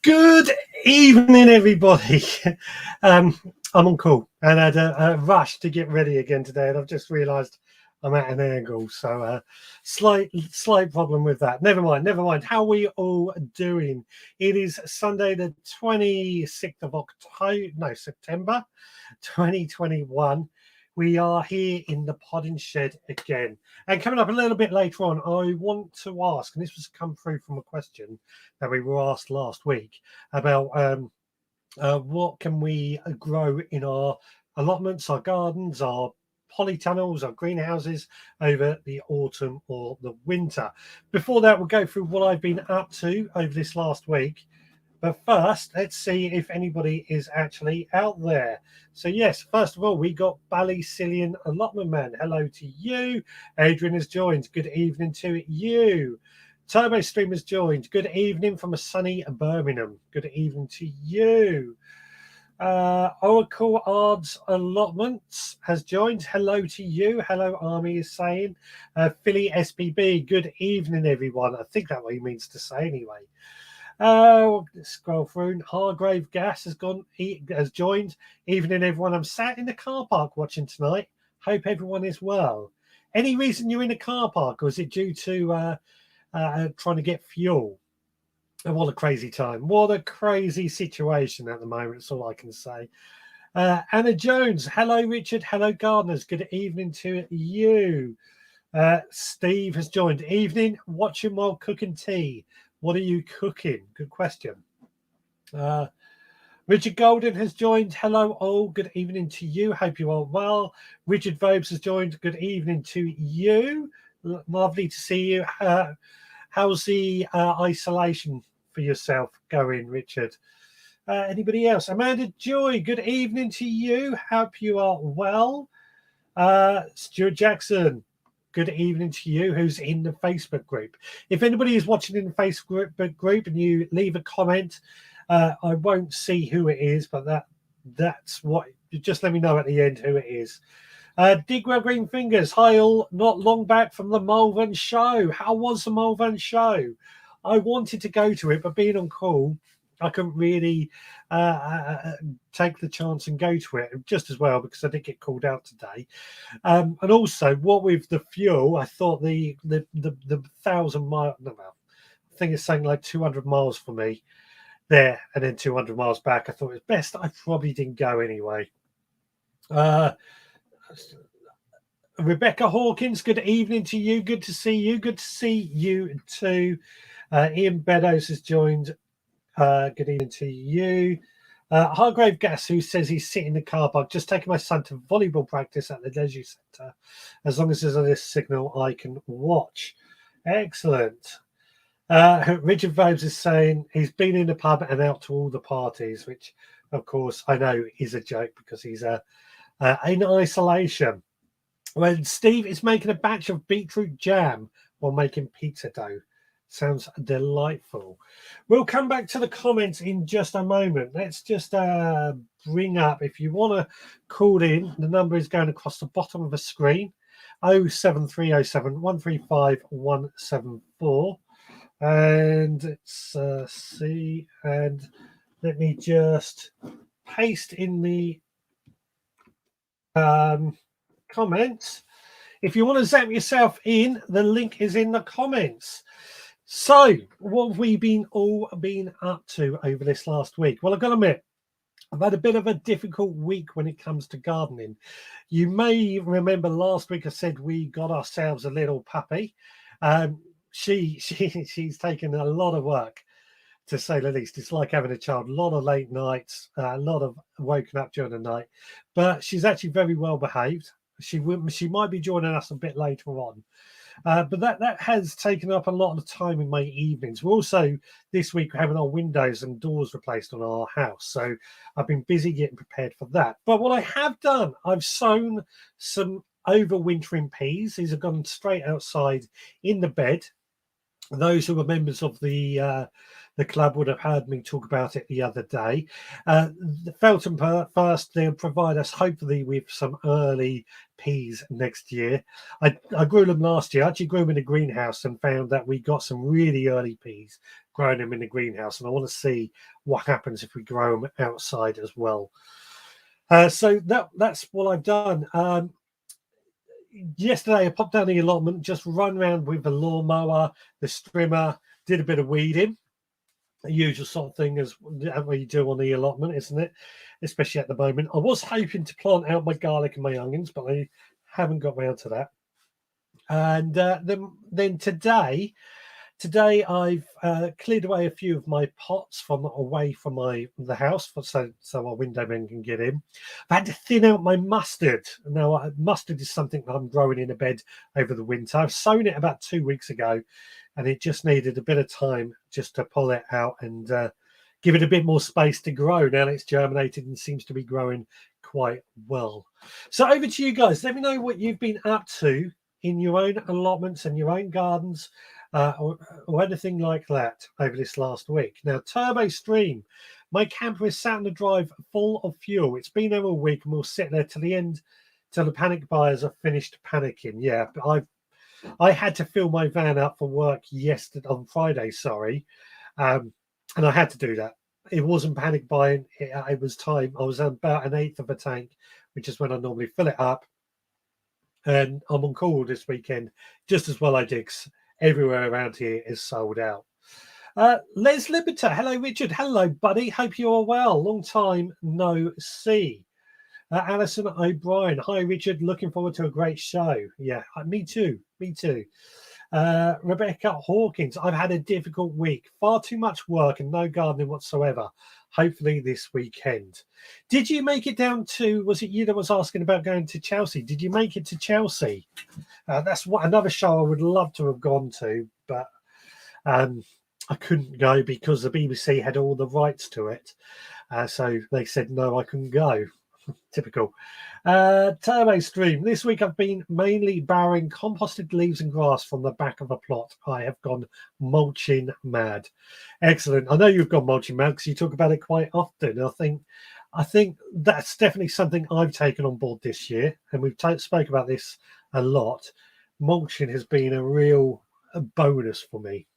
Good evening, everybody. I'm on call and I had a rush to get ready again today, and I've just realised I'm at an angle, so slight problem with that. Never mind. How are we all doing? It is Sunday, the 26th of September, 2021. We are here in the podding shed again. And coming up a little bit later on, I want to ask, and this was come through from a question that we were asked last week about what can we grow in our allotments, our gardens, our polytunnels, our greenhouses over the autumn or the winter. Before that, we'll go through what I've been up to over this last week. But first, let's see if anybody is actually out there. So yes, first of all, we got Ballycillian Allotment Man. Hello to you. Adrian has joined. Good evening to you. Turbo Stream has joined. Good evening from a sunny Birmingham. Good evening to you. Oracle Ards Allotments has joined. Hello to you. Hello, Army is saying. Philly SBB. Good evening, everyone. I think that's what he means to say anyway. Scroll through. Hargrave Gas has joined. Evening, everyone. I'm sat in the car park watching tonight. Hope everyone is well. Any reason you're in the car park, or is it due to trying to get fuel? And what a crazy time. What a crazy situation at the moment. That's all I can say. Anna Jones. Hello, Richard. Hello, gardeners. Good evening to you. Steve has joined. Evening. Watching while cooking tea. What are you cooking? Good question. Richard Golden has joined. Hello, all. Good evening to you. Hope you are well. Richard Vobes has joined. Good evening to you. Lovely to see you. How's the isolation for yourself going, Richard? Anybody else? Amanda Joy, good evening to you. Hope you are well. Stuart Jackson, good evening to you, who's in the Facebook group. If anybody is watching in the Facebook group and you leave a comment, I won't see who it is, but that's what. Just let me know at the end who it is. Digwell Green Fingers, hi all, not long back from the Malvern show. How was the Malvern show? I wanted to go to it, but being on call, I couldn't really take the chance and go to it just as well because I did get called out today. And also, what with the fuel, I thought the 1,000 mile, no, I think it's saying like 200 miles for me there and then 200 miles back. I thought it was best I probably didn't go anyway. Rebecca Hawkins, good evening to you. Good to see you. Good to see you too. Ian Beddoes has joined. Good evening to you. Hargrave Gas, who says he's sitting in the car park, just taking my son to volleyball practice at the leisure centre. As long as there's a signal, I can watch. Excellent. Richard Vobes is saying he's been in the pub and out to all the parties, which, of course, I know is a joke because he's in isolation. Well, Steve is making a batch of beetroot jam while making pizza dough. Sounds delightful. We'll come back to the comments in just a moment. Let's just bring up, if you want to call in, the number is going across the bottom of the screen, 07307 135 174. And let's see, and let me just paste in the comments. If you want to zap yourself in, the link is in the comments. So, what have we all been up to over this last week? Well, I've got to admit, I've had a bit of a difficult week when it comes to gardening. You may remember last week I said we got ourselves a little puppy. She's taken a lot of work, to say the least. It's like having a child. A lot of late nights, a lot of woken up during the night. But she's actually very well behaved. She might be joining us a bit later on. But that has taken up a lot of the time in my evenings. We're also, this week, having our windows and doors replaced on our house. So I've been busy getting prepared for that. But what I have done, I've sown some overwintering peas. These have gone straight outside in the bed. Those who are members of the the club would have heard me talk about it the other day. The Felton first, they'll provide us hopefully with some early peas next year. I grew them last year. I actually grew them in a greenhouse and found that we got some really early peas growing them in the greenhouse. And I want to see what happens if we grow them outside as well. So that's what I've done. Yesterday I popped down the allotment, just run around with the lawnmower, the strimmer, did a bit of weeding, the usual sort of thing as what you do on the allotment, isn't it? Especially at the moment. I was hoping to plant out my garlic and my onions, but I haven't got round to that. And then today I've cleared away a few of my pots from away from the house, so our window men can get in. I had to thin out my mustard. Now, mustard is something that I'm growing in a bed over the winter. I've sown it about 2 weeks ago, and it just needed a bit of time just to pull it out and give it a bit more space to grow. Now it's germinated and seems to be growing quite well. So over to you guys. Let me know what you've been up to in your own allotments and your own gardens. Or anything like that over this last week. Now, Turbo Stream, my camper is sat on the drive full of fuel. It's been there a week and we'll sit there till the end, till the panic buyers have finished panicking. Yeah, but I had to fill my van up for work on Friday, and I had to do that. It wasn't panic buying, it was time. I was about an eighth of a tank, which is when I normally fill it up. And I'm on call this weekend, just as well I did. Everywhere around here is sold out. Les Liberter, hello Richard, hello buddy, hope you are well, long time no see. Alison O'Brien, hi Richard, looking forward to a great show. Yeah, me too. Rebecca Hawkins, I've had a difficult week, far too much work and no gardening whatsoever. Hopefully this weekend. Did you make it down to, was it you that was asking about going to Chelsea? Did you make it to Chelsea? That's another show I would love to have gone to, but I couldn't go because the BBC had all the rights to it. So they said, no, I couldn't go. Typical. Turbo Stream. This week I've been mainly barring composted leaves and grass from the back of a plot. I have gone mulching mad. Excellent. I know you've gone mulching mad because you talk about it quite often. I think that's definitely something I've taken on board this year, and we've spoke about this a lot. Mulching has been a real bonus for me.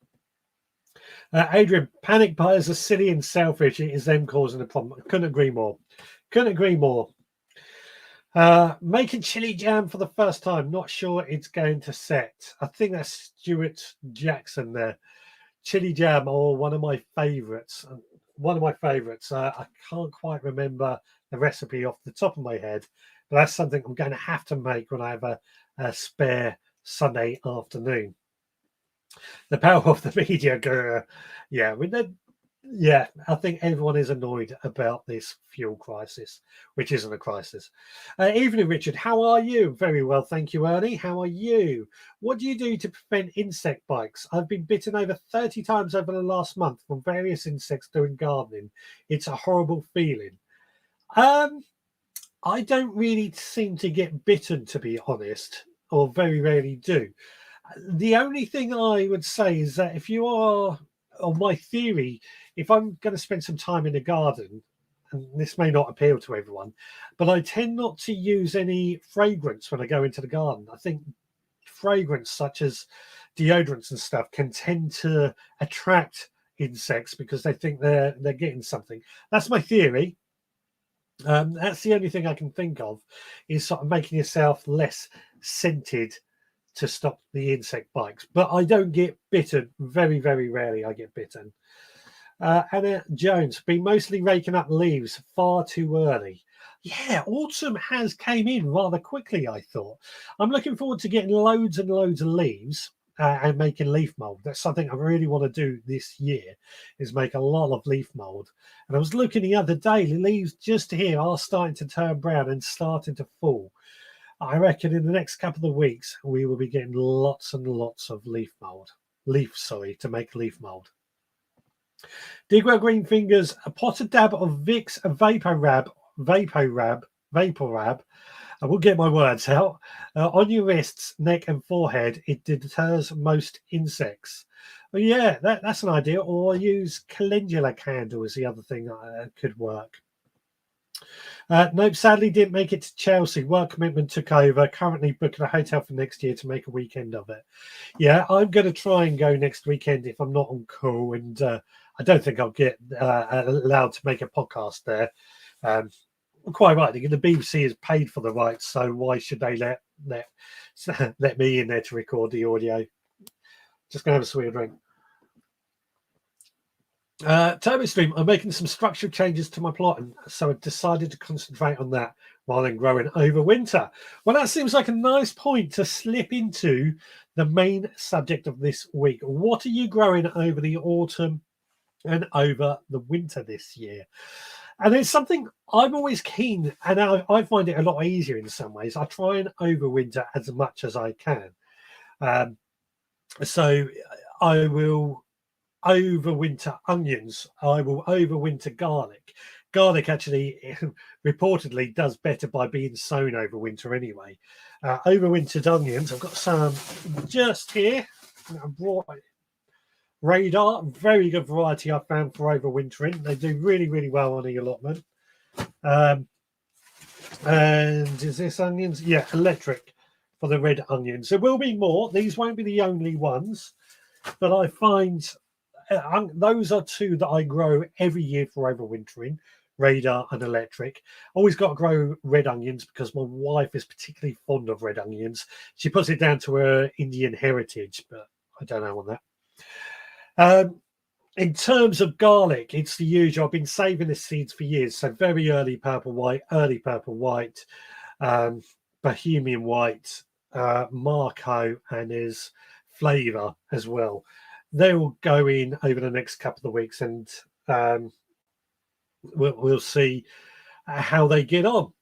Adrian, panic buyers are silly and selfish. It is them causing the problem. Couldn't agree more. Making chili jam for the first time. Not sure it's going to set. I think that's Stuart Jackson there. Chili jam, one of my favourites. I can't quite remember the recipe off the top of my head, but that's something I'm going to have to make when I have a spare Sunday afternoon. The power of the media. Yeah, I think everyone is annoyed about this fuel crisis, which isn't a crisis. Evening, Richard. How are you? Very well, thank you, Ernie. How are you? What do you do to prevent insect bites? I've been bitten over 30 times over the last month from various insects doing gardening. It's a horrible feeling. I don't really seem to get bitten, to be honest, or very rarely do. The only thing I would say is that if you are, on my theory, if I'm going to spend some time in the garden, and this may not appeal to everyone, but I tend not to use any fragrance when I go into the garden. I think fragrance such as deodorants and stuff can tend to attract insects because they think they're getting something. That's my theory. That's the only thing I can think of, is sort of making yourself less scented to stop the insect bites. But I don't get bitten. Very, very rarely I get bitten. Anna Jones, been mostly raking up leaves far too early. Yeah, autumn has came in rather quickly, I thought. I'm looking forward to getting loads and loads of leaves and making leaf mold. That's something I really want to do this year, is make a lot of leaf mold. And I was looking the other day, the leaves just here are starting to turn brown and starting to fall. I reckon in the next couple of weeks, we will be getting lots and lots of leaf mold. To make leaf mold. Digwell Green Fingers, a pot, a dab of Vicks Vaporab. I will get my words out. On your wrists, neck and forehead, it deters most insects. Well, yeah, that's an idea. Or use calendula candle is the other thing that could work. Nope, sadly didn't make it to Chelsea. Work commitment took over. Currently booking a hotel for next year to make a weekend of it. Yeah, I'm going to try and go next weekend if I'm not on call, and I don't think I'll get allowed to make a podcast there. Quite right. The BBC has paid for the rights, so why should they let me in there to record the audio? Just going to have a sweet drink. Turbo Stream, I'm making some structural changes to my plot, and so I've decided to concentrate on that rather than growing over winter. Well, that seems like a nice point to slip into the main subject of this week. What are you growing over the autumn and over the winter this year? And it's something I'm always keen, and I find it a lot easier in some ways. I try and overwinter as much as I can. So I will overwinter onions. I will overwinter garlic. Garlic actually reportedly does better by being sown over winter anyway. Overwintered onions, I've got some just here. I brought Radar, very good variety I found for overwintering. They do really, really well on the allotment. And is this onions? Yeah, electric for the red onions. There will be more. These won't be the only ones, but I find those are two that I grow every year for overwintering, Radar and electric. Always got to grow red onions because my wife is particularly fond of red onions. She puts it down to her Indian heritage, but I don't know on that. In terms of garlic, it's the usual. I've been saving the seeds for years. So very early purple white, Bohemian white, Marco, and his flavour as well. They will go in over the next couple of weeks, and we'll see how they get on.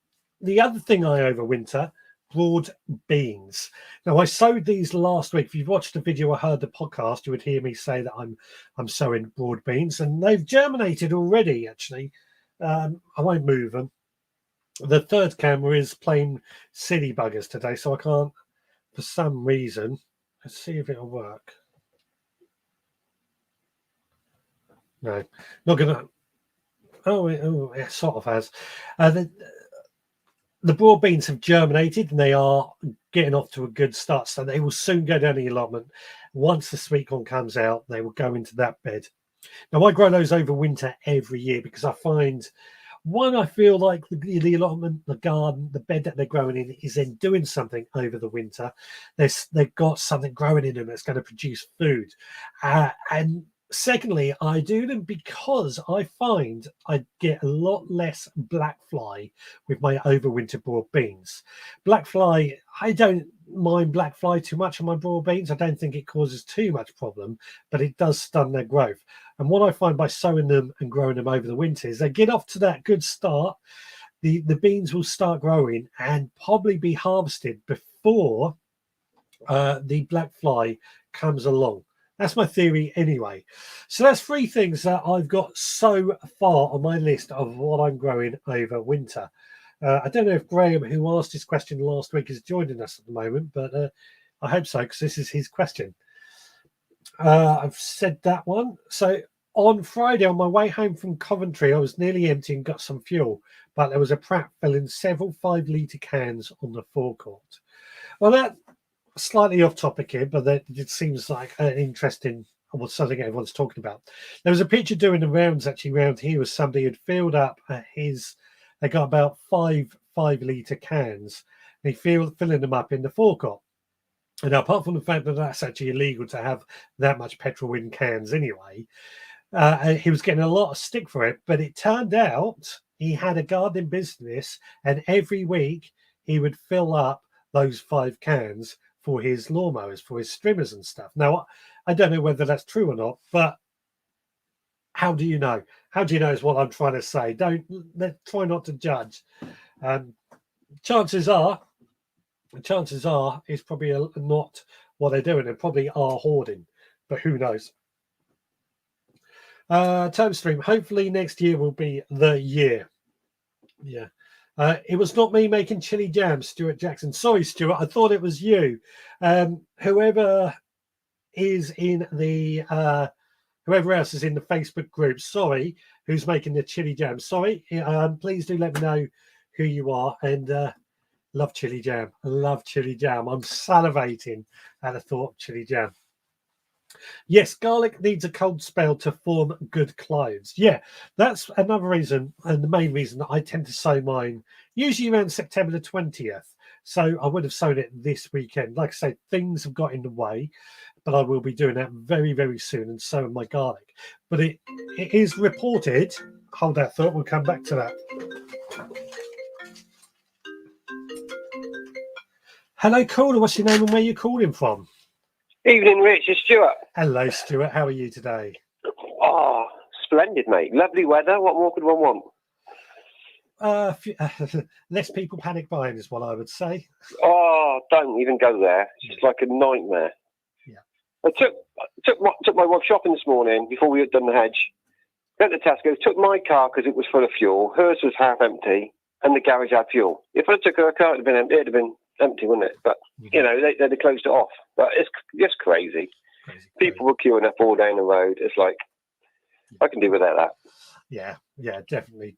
The other thing I overwinter, broad beans. Now I sowed these last week. If you've watched the video or heard the podcast, you would hear me say that I'm sowing broad beans, and they've germinated already. Actually, I won't move them. The third camera is playing silly buggers today, so I can't for some reason. Let's see if it'll work. No, not gonna. Oh, it sort of has. The broad beans have germinated and they are getting off to a good start. So they will soon go down the allotment. Once the sweet corn comes out, they will go into that bed. Now, I grow those over winter every year because I find, one, I feel like the allotment, the garden, the bed that they're growing in is then doing something over the winter. They've got something growing in them that's going to produce food. And secondly, I do them because I find I get a lot less black fly with my overwinter broad beans. Black fly, I don't mind black fly too much on my broad beans. I don't think it causes too much problem, but it does stun their growth. And what I find by sowing them and growing them over the winter is they get off to that good start. The beans will start growing and probably be harvested before the black fly comes along. That's my theory anyway. So that's three things that I've got so far on my list of what I'm growing over winter. I don't know if Graham, who asked this question last week, is joining us at the moment, but I hope so, because this is his question. I've said that one. So on Friday, on my way home from Coventry, I was nearly empty and got some fuel, but there was a Pratt filling several 5-litre cans on the forecourt. Well, that slightly off topic here, but it seems like an interesting, or something everyone's talking about. There was a picture doing the rounds actually around here was somebody had filled up they got about 5-litre cans, and he filling them up in the forecourt. And apart from the fact that that's actually illegal to have that much petrol in cans anyway, he was getting a lot of stick for it. But it turned out he had a gardening business, and every week he would fill up those 5 cans for his lawnmowers, for his trimmers and stuff. Now, I don't know whether that's true or not, but how do you know? How do you know is what I'm trying to say. Try not to judge. Chances are it's probably not what they're doing. They probably are hoarding, but who knows? Tome Stream, hopefully next year will be the year. Yeah. It was not me making chili jam, Stuart Jackson. Sorry, Stuart. I thought it was you. Whoever is in the whoever else is in the Facebook group, sorry, who's making the chili jam. Sorry, please do let me know who you are. And love chili jam. I love chili jam. I'm salivating at the thought of chili jam. Yes, garlic needs a cold spell to form good cloves. Yeah, that's another reason, and the main reason that I tend to sow mine usually around September the 20th. So I would have sown it this weekend. Like I say, things have got in the way, but I will be doing that very, very soon, and so my garlic. But it is reported, hold that thought, we'll come back to that. Hello, caller, what's your name and where you calling from? Evening, Rich. It's Stuart. Hello, Stuart. How are you today? Oh, splendid, mate. Lovely weather. What more could one want? Less people panic buying is what I would say. Oh, don't even go there. It's just like a nightmare. Yeah. I took my wife shopping this morning before we had done the hedge. Went to Tesco, took my car because it was full of fuel. Hers was half empty, and the garage had fuel. If I took her car, it'd have been empty. It'd have been empty, wouldn't it? But you know, they closed it off. But it's just crazy. People were queuing up all down the road. It's like I can do without that. Yeah, definitely.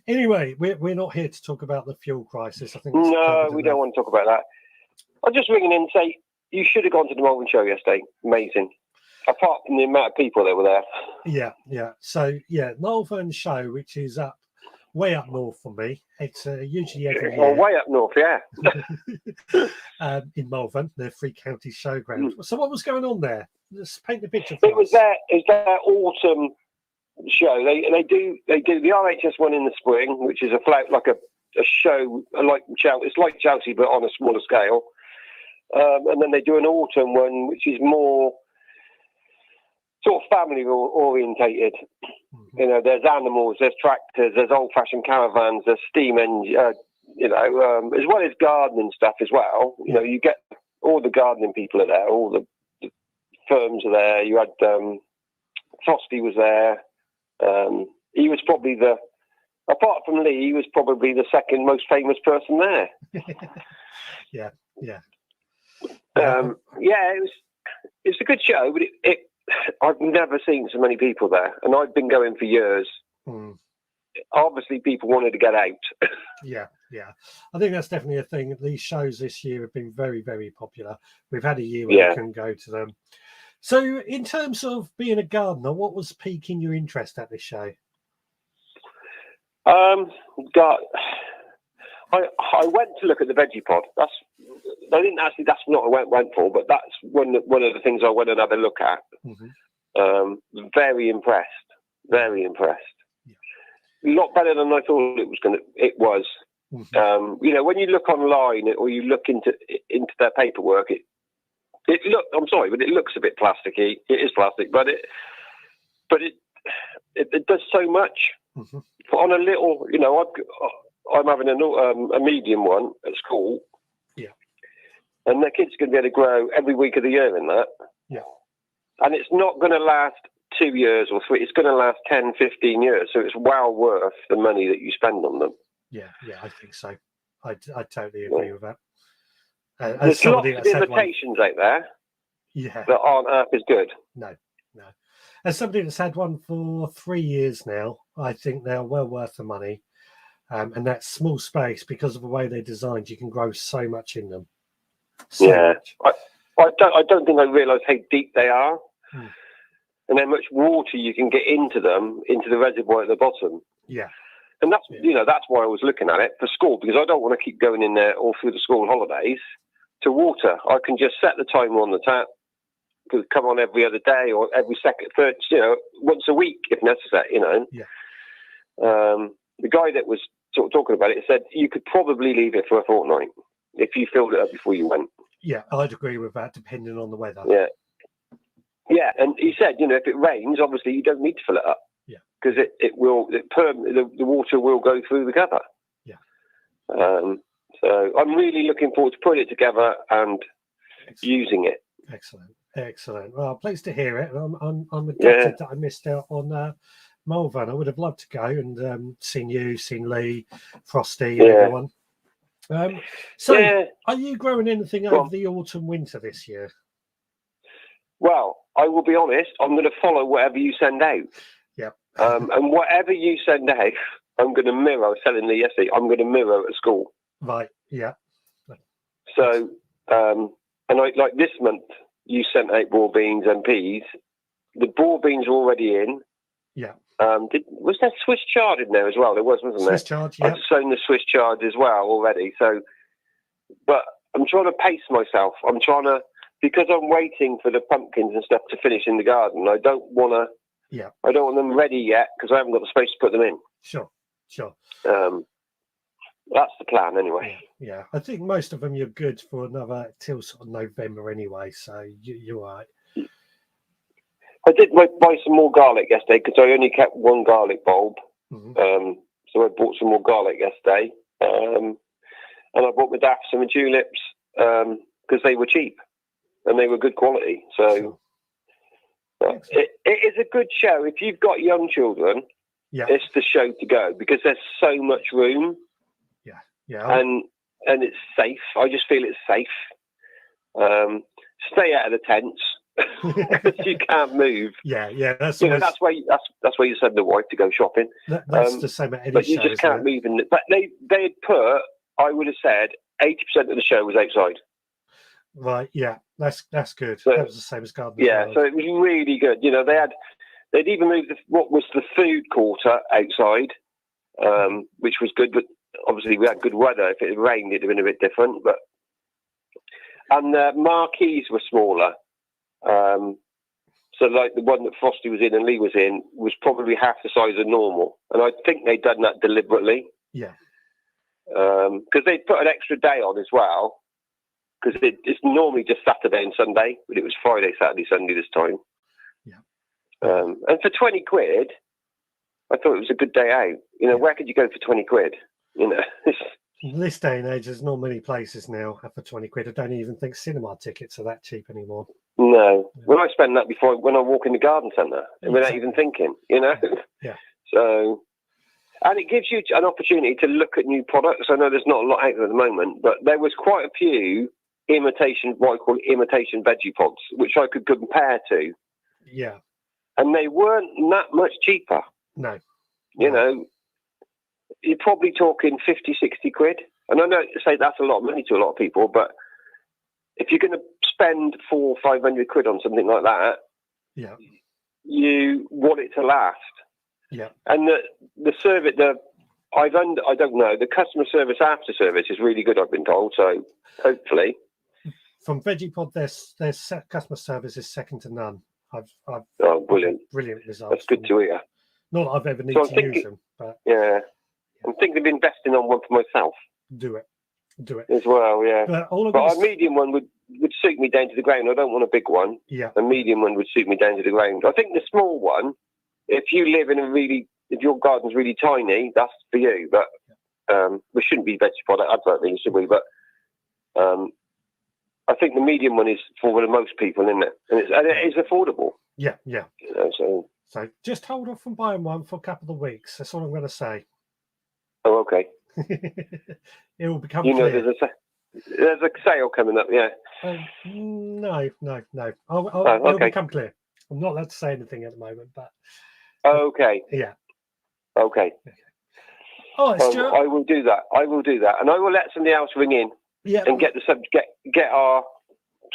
Anyway, we're not here to talk about the fuel crisis. I think no, we don't want to talk about that. I'm just ringing in and say you should have gone to the Malvern show yesterday. Amazing. Apart from the amount of people that were there. Yeah. So Malvern show, which is way up north for me. It's usually every year. Well, way up north, yeah. In Malvern, the Three Counties Showground. So what was going on there? Let's paint the picture. It was their autumn show. They do the RHS one in the spring, which is a show like Chelsea. It's like Chelsea but on a smaller scale. And then they do an autumn one, which is more sort of family orientated. You know, there's animals, there's tractors, there's old-fashioned caravans, there's steam engine, as well as gardening stuff as well. You know, you get all the gardening people are there, all the firms are there. You had Frosty was there. He was probably apart from Lee, he was probably the second most famous person there. Yeah. It was a good show, but I've never seen so many people there, and I've been going for years. Obviously, people wanted to get out. Yeah. I think that's definitely a thing. These shows this year have been very, very popular. We've had a year where we couldn't go to them. So, in terms of being a gardener, what was piquing your interest at this show? I went to look at the veggie pod. That's not what I went for, but that's one of the things I went and had a look at. Very impressed. A lot better than I thought it was. When you look online or you look into their paperwork, it looks a bit plasticky. It is plastic, but it does so much. On a little, I'm having a medium one at school. Yeah. And the kids can be able to grow every week of the year in that. Yeah. And it's not going to last 2 years or 3. It's going to last 10, 15 years. So it's well worth the money that you spend on them. Yeah, I think so. I totally agree with that. There's lots of imitations out there that aren't half as good. No. As somebody that's had one for 3 years now, I think they're well worth the money. And that small space, because of the way they're designed, you can grow so much in them. Much. I don't think I realised how deep they are, and how much water you can get into them, into the reservoir at the bottom. Yeah. And that's why I was looking at it for school, because I don't want to keep going in there all through the school holidays to water. I can just set the timer on the tap, could come on every other day or every second, third, once a week if necessary. Yeah. The guy that was sort of talking about it said you could probably leave it for a fortnight if you filled it up before you went. Yeah, I'd agree with that, depending on the weather. Yeah, and he said, if it rains, obviously you don't need to fill it up. Yeah. Because the water will go through the cover. Yeah. So I'm really looking forward to putting it together and using it. Excellent. Well, pleased to hear it. I'm gutted that I missed out on Malvern. I would have loved to go and seen Lee, Frosty, and everyone. Are you growing anything over the autumn winter this year? Well, I will be honest. I'm going to follow whatever you send out. Yep. And whatever you send out, I'm going to mirror. I was telling Lee yesterday, I'm going to mirror at school. Right. Yeah. So, and I like this month, you sent out broad beans and peas. The broad beans are already in. Yeah. Was there Swiss chard in there as well? There was, wasn't there? Swiss chard. Yeah. I've sown the Swiss chard as well already. So, but I'm trying to pace myself. I'm trying to, because I'm waiting for the pumpkins and stuff to finish in the garden. I don't want to. Yeah. I don't want them ready yet because I haven't got the space to put them in. Sure. That's the plan anyway. Yeah. I think most of them you're good for another till sort of November anyway. So you're all right. I did buy some more garlic yesterday because I only kept one garlic bulb. Mm-hmm. So I bought some more garlic yesterday. And I bought my daffs and my tulips because they were cheap and they were good quality. So it is a good show. If you've got young children, it's the show to go because there's so much room. Yeah. And it's safe. I just feel it's safe. Stay out of the tents. Because you can't move. Yeah. That's why you send the wife to go shopping. That's the same at any but show. You just can't move. But they put, I would have said, 80% of the show was outside. Right. Yeah. That's good. So, that was the same as garden. Yeah. So it was really good. You know, they'd even moved what was the food quarter outside, which was good. But obviously we had good weather. If it had rained, it'd have been a bit different. And the marquees were smaller. So like the one that Frosty was in and Lee was in was probably half the size of normal, and I think they'd done that deliberately. Yeah. Because they put an extra day on as well, because it's normally just Saturday and Sunday, but it was Friday, Saturday, Sunday this time. Yeah. And for 20 quid, I thought it was a good day out. You know, where could you go for 20 quid? You know. In this day and age, there's not many places now for 20 quid. I don't even think cinema tickets are that cheap anymore. No. When I spend that when I walk in the garden centre, without even thinking, you know? Yeah. So, and it gives you an opportunity to look at new products. I know there's not a lot out there at the moment, but there was quite a few what I call imitation veggie pods, which I could compare to. Yeah. And they weren't that much cheaper. No. You know, you're probably talking 50, 60 quid. And I know say that's a lot of money to a lot of people, but if you're going to spend 400 or 500 quid on something like that, you want it to last. Yeah. And the service, I don't know, the customer service after service is really good, I've been told. So hopefully, from VeggiePod, their customer service is second to none. Brilliant results. That's good to hear. Not that I've ever needed to use them, but I'm thinking of investing on one for myself. Do it as well. Yeah, but a medium one would suit me down to the ground. I don't want a big one. Yeah, a medium one would suit me down to the ground. I think the small one, if you live in if your garden's really tiny, that's for you. But we shouldn't be VeggiePod advert really, should we? But I think the medium one is for most people, isn't it? And it is affordable. Yeah. You know, so just hold off from buying one for a couple of weeks. That's all I'm going to say. Oh, okay. It will become. You know, clear. there's a sale coming up. Yeah. No. It'll okay. become clear. I'm not allowed to say anything at the moment, but. Okay. Yeah. Okay. All right, Stuart. I will do that, and I will let somebody else ring in. Yeah. And get the subject, get our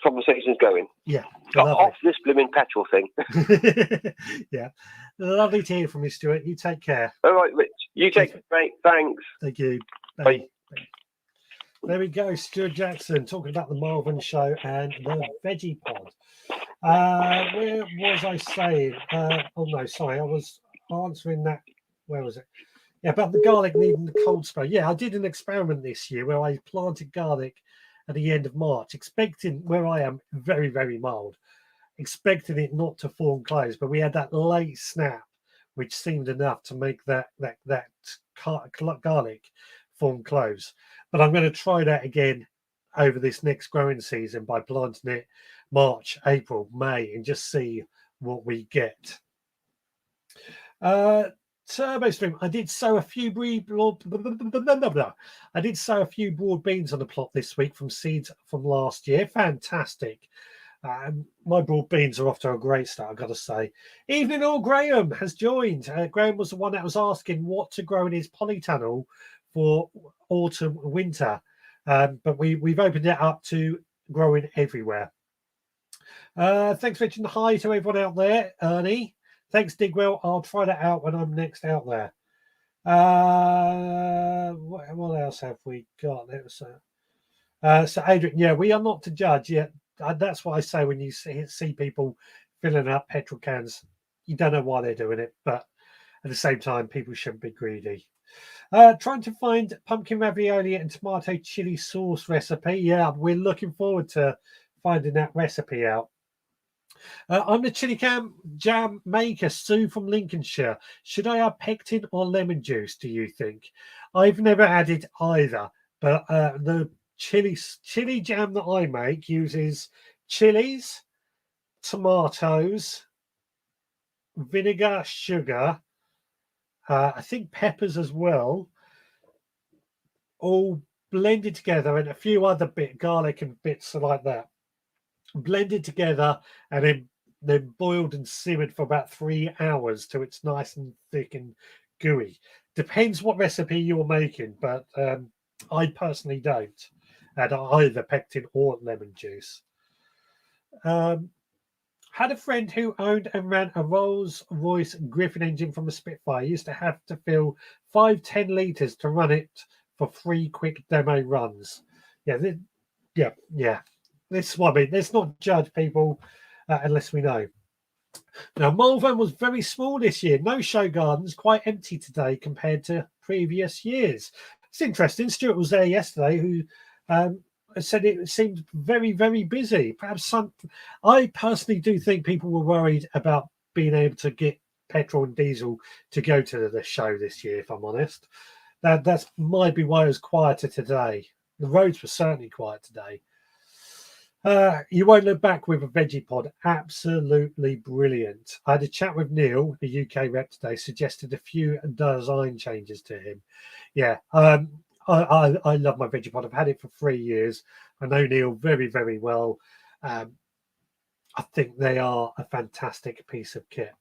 conversations going. Yeah. Off this blooming petrol thing. Yeah. Lovely to hear from you, Stuart. You take care. All right, Rich. You take care, mate. Thanks. Thank you. Bye. There we go. Stuart Jackson talking about the Malvern show and the VeggiePod. Where was I saying? I was answering that. Where was it? Yeah, about the garlic needing the cold spray. Yeah, I did an experiment this year where I planted garlic at the end of March, expecting, where I am, very, very mild, expecting it not to form cloves. But we had that late snap, which seemed enough to make that garlic form cloves. But I'm going to try that again over this next growing season by planting it March, April, May, and just see what we get. Turbo Stream. I did sow a few broad beans on the plot this week from seeds from last year. Fantastic. My broad beans are off to a great start, I've got to say. Evening all, Graham has joined. Graham was the one that was asking what to grow in his polytunnel for autumn, winter. But we've opened it up to growing everywhere. Thanks for mentioning hi to everyone out there, Ernie. Thanks, Digwell. I'll try that out when I'm next out there. What else have we got? So Adrian, yeah, we are not to judge yet. That's what I say when you see people filling up petrol cans. You don't know why they're doing it, but at the same time, people shouldn't be greedy. Trying to find pumpkin ravioli and tomato chili sauce recipe. Yeah, we're looking forward to finding that recipe out. I'm the chili jam maker, Sue from Lincolnshire. Should I add pectin or lemon juice, do you think? I've never added either, but the chili jam that I make uses chilies, tomatoes, vinegar, sugar, I think peppers as well, all blended together, and a few other garlic and bits like that. Blended together and then boiled and simmered for about 3 hours till it's nice and thick and gooey. Depends what recipe you're making, but I personally don't add either pectin or lemon juice. Had a friend who owned and ran a Rolls-Royce Griffin engine from a Spitfire. Used to have to fill 5-10 litres to run it for 3 quick demo runs. Yeah. This is what I mean. Let's not judge people unless we know. Now, Malvern was very small this year. No show gardens, quite empty today compared to previous years. It's interesting. Stuart was there yesterday who said it seemed very, very busy. Perhaps I personally do think people were worried about being able to get petrol and diesel to go to the show this year, if I'm honest. That might be why it was quieter today. The roads were certainly quiet today. You won't look back with a veggie pod. Absolutely brilliant. I had a chat with Neil, the UK rep today, suggested a few design changes to him. Yeah, I love my veggie pod. I've had it for 3 years. I know Neil very, very well. I think they are a fantastic piece of kit.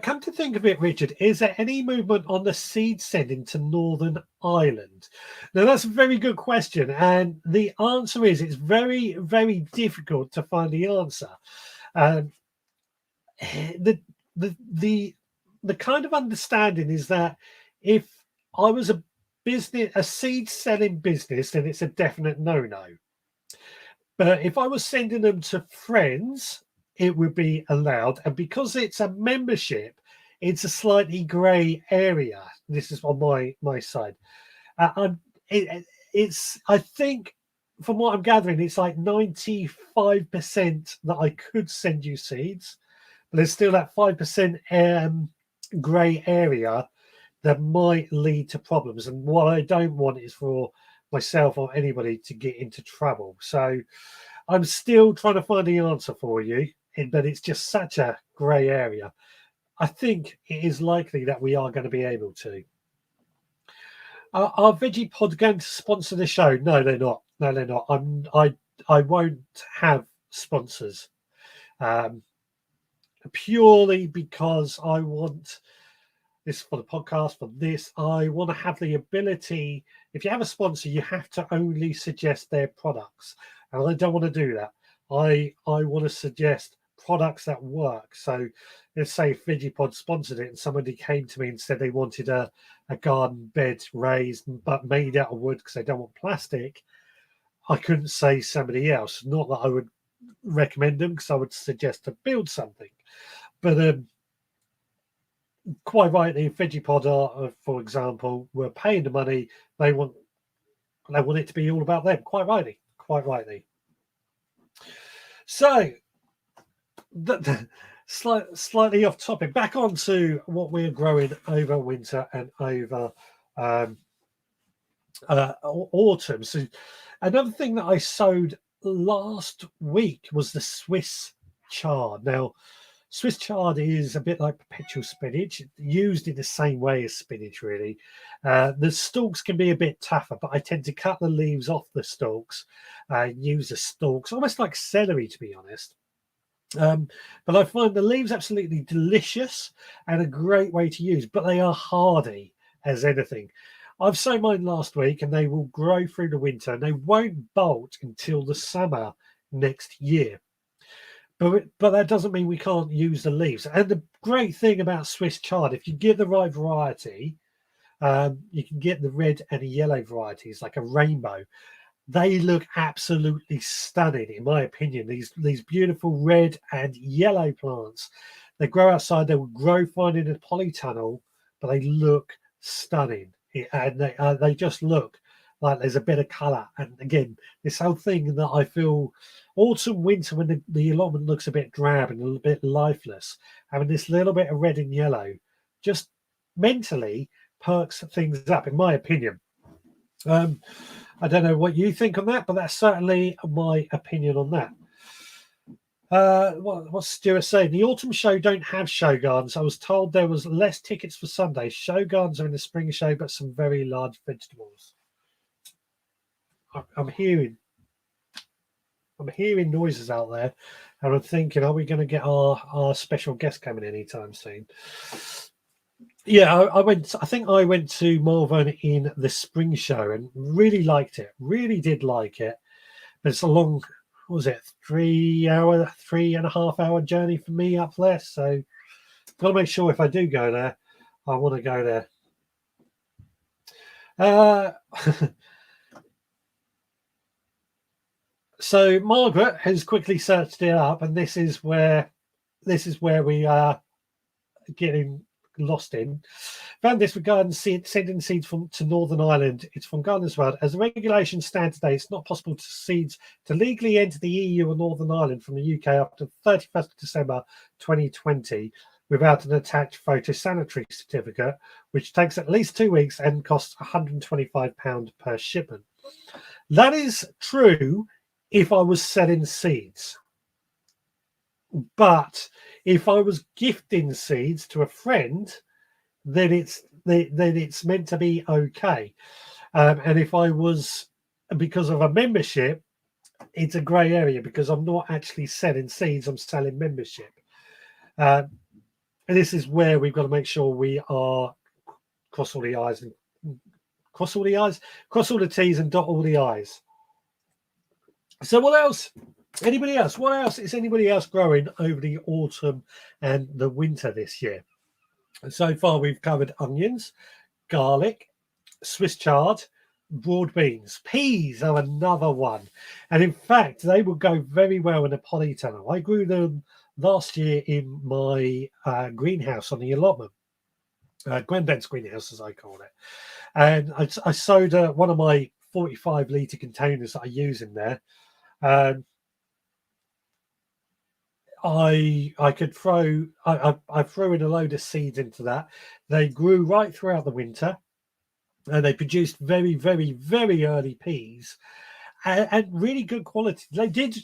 Come to think of it, Richard, is there any movement on the seed sending to Northern Ireland? Now, that's a very good question. And the answer is it's very, very difficult to find the answer. The kind of understanding is that if I was a seed selling business, then it's a definite no-no. But if I was sending them to friends, it would be allowed. And because it's a membership, it's a slightly grey area. This is on my side. It's I think from what I'm gathering, it's like 95% that I could send you seeds, but there's still that 5% grey area that might lead to problems. And what I don't want is for myself or anybody to get into trouble. So I'm still trying to find the answer for you, but it's just such a grey area. I think it is likely that we are going to be able to. Are Veggie Pod going to sponsor the show? No, they're not. No, they're not. I won't have sponsors. Purely because I want this for the podcast, for this, I want to have the ability. If you have a sponsor, you have to only suggest their products. And I don't want to do that. I want to suggest products that work. So let's say if VeggiePod sponsored it and somebody came to me and said they wanted a garden bed raised but made out of wood because they don't want plastic, I couldn't say somebody else. Not that I would recommend them, because I would suggest to build something. But quite rightly, if VeggiePod are, for example, were paying the money, they want it to be all about them. Quite rightly. So, slightly off topic. Back on to what we're growing over winter and over autumn. So, another thing that I sowed last week was the Swiss chard. Now, Swiss chard is a bit like perpetual spinach, used in the same way as spinach, really. The stalks can be a bit tougher, but I tend to cut the leaves off the stalks, use the stalks, almost like celery, to be honest. But I find the leaves absolutely delicious and a great way to use, but they are hardy as anything. I've sown mine last week and they will grow through the winter and they won't bolt until the summer next year. But that doesn't mean we can't use the leaves. And the great thing about Swiss chard, if you get the right variety, you can get the red and the yellow varieties, like a rainbow. They look absolutely stunning, in my opinion. These beautiful red and yellow plants. They grow outside. They will grow fine in a polytunnel, but they look stunning, and they just look like there's a bit of colour. And again, this whole thing that I feel autumn, winter, when the allotment looks a bit drab and a little bit lifeless, having this little bit of red and yellow, just mentally perks things up, in my opinion. I don't know what you think on that, but that's certainly my opinion on that. What's Stuart saying? The autumn show don't have show gardens. I was told there was less tickets for Sunday. Show gardens are in the spring show, but some very large vegetables. I'm hearing noises out there, and I'm thinking, are we going to get our special guest coming anytime soon? Yeah, I think I went to Malvern in the spring show and really liked it. Really did like it. But it's a long, what was it, 3.5 hour journey for me up there. So got to make sure if I do go there, I want to go there. So Margaret has quickly searched it up, and this is where we are getting lost in. Found this regarding sending seeds to Northern Ireland. It's from Gardener's World. As the regulations stand today, it's not possible for seeds to legally enter the EU or Northern Ireland from the UK up to 31st of December 2020 without an attached photosanitary certificate, which takes at least 2 weeks and costs £125 per shipment. That is true if I was selling seeds. But if I was gifting seeds to a friend, then it's meant to be okay. And if I was, because of a membership, it's a grey area because I'm not actually selling seeds, I'm selling membership. And this is where we've got to make sure we are cross all the I's and cross all the T's and dot all the I's. So what else? Anybody else? What else is anybody else growing over the autumn and the winter this year? So far, we've covered onions, garlic, Swiss chard, broad beans. Peas are another one. And in fact, they will go very well in a polytunnel. I grew them last year in my greenhouse on the allotment, Granddad's greenhouse, as I call it. And I sowed one of my 45-litre containers that I use in there. I could throw I threw in a load of seeds into that. They grew right throughout the winter, and they produced very, very, very early peas, and really good quality. They did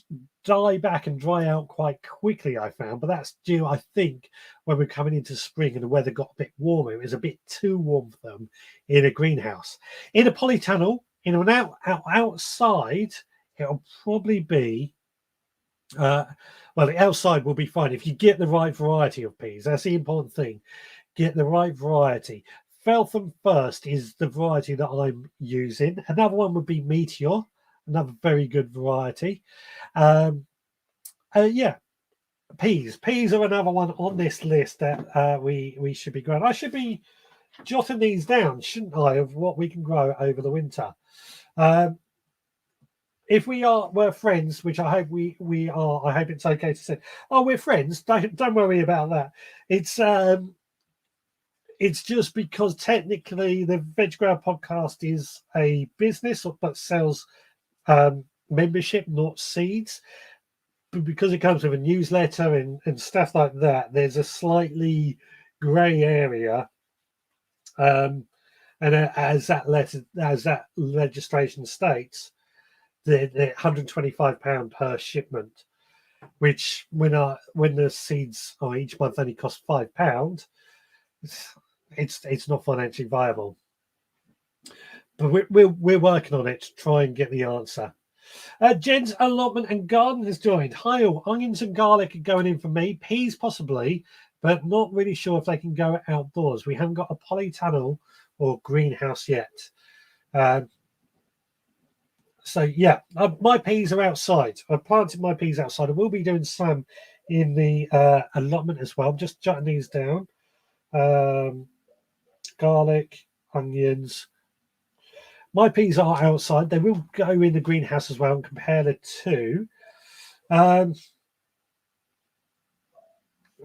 die back and dry out quite quickly, I found, but that's due, I think, when we're coming into spring and the weather got a bit warmer. It was a bit too warm for them in a greenhouse. In a polytunnel, in an outside, it'll probably be well, the outside will be fine if you get the right variety of peas. That's the important thing. Get the right variety. Feltham First is the variety that I'm using. Another one would be Meteor, another very good variety. Yeah, peas. Peas are another one on this list that we should be growing. I should be jotting these down, shouldn't I, of what we can grow over the winter. If we're friends, which I hope we are, I hope it's okay to say, oh, we're friends. Don't worry about that. It's just because technically the Veg Grower podcast is a business, but sells membership, not seeds. But because it comes with a newsletter and stuff like that, there's a slightly grey area. And as that legislation states, the £125 per shipment. which when the seeds each month only cost £5, it's not financially viable. But we're working on it to try and get the answer. Jen's Allotment and Garden has joined. Hi all, onions and garlic are going in for me. Peas possibly, but not really sure if they can go outdoors. We haven't got a polytunnel or greenhouse yet. So yeah, my peas are outside. I've planted my peas outside. I will be doing some in the allotment as well. I'm just jotting these down. Garlic, onions. My peas are outside. They will go in the greenhouse as well and compare the two.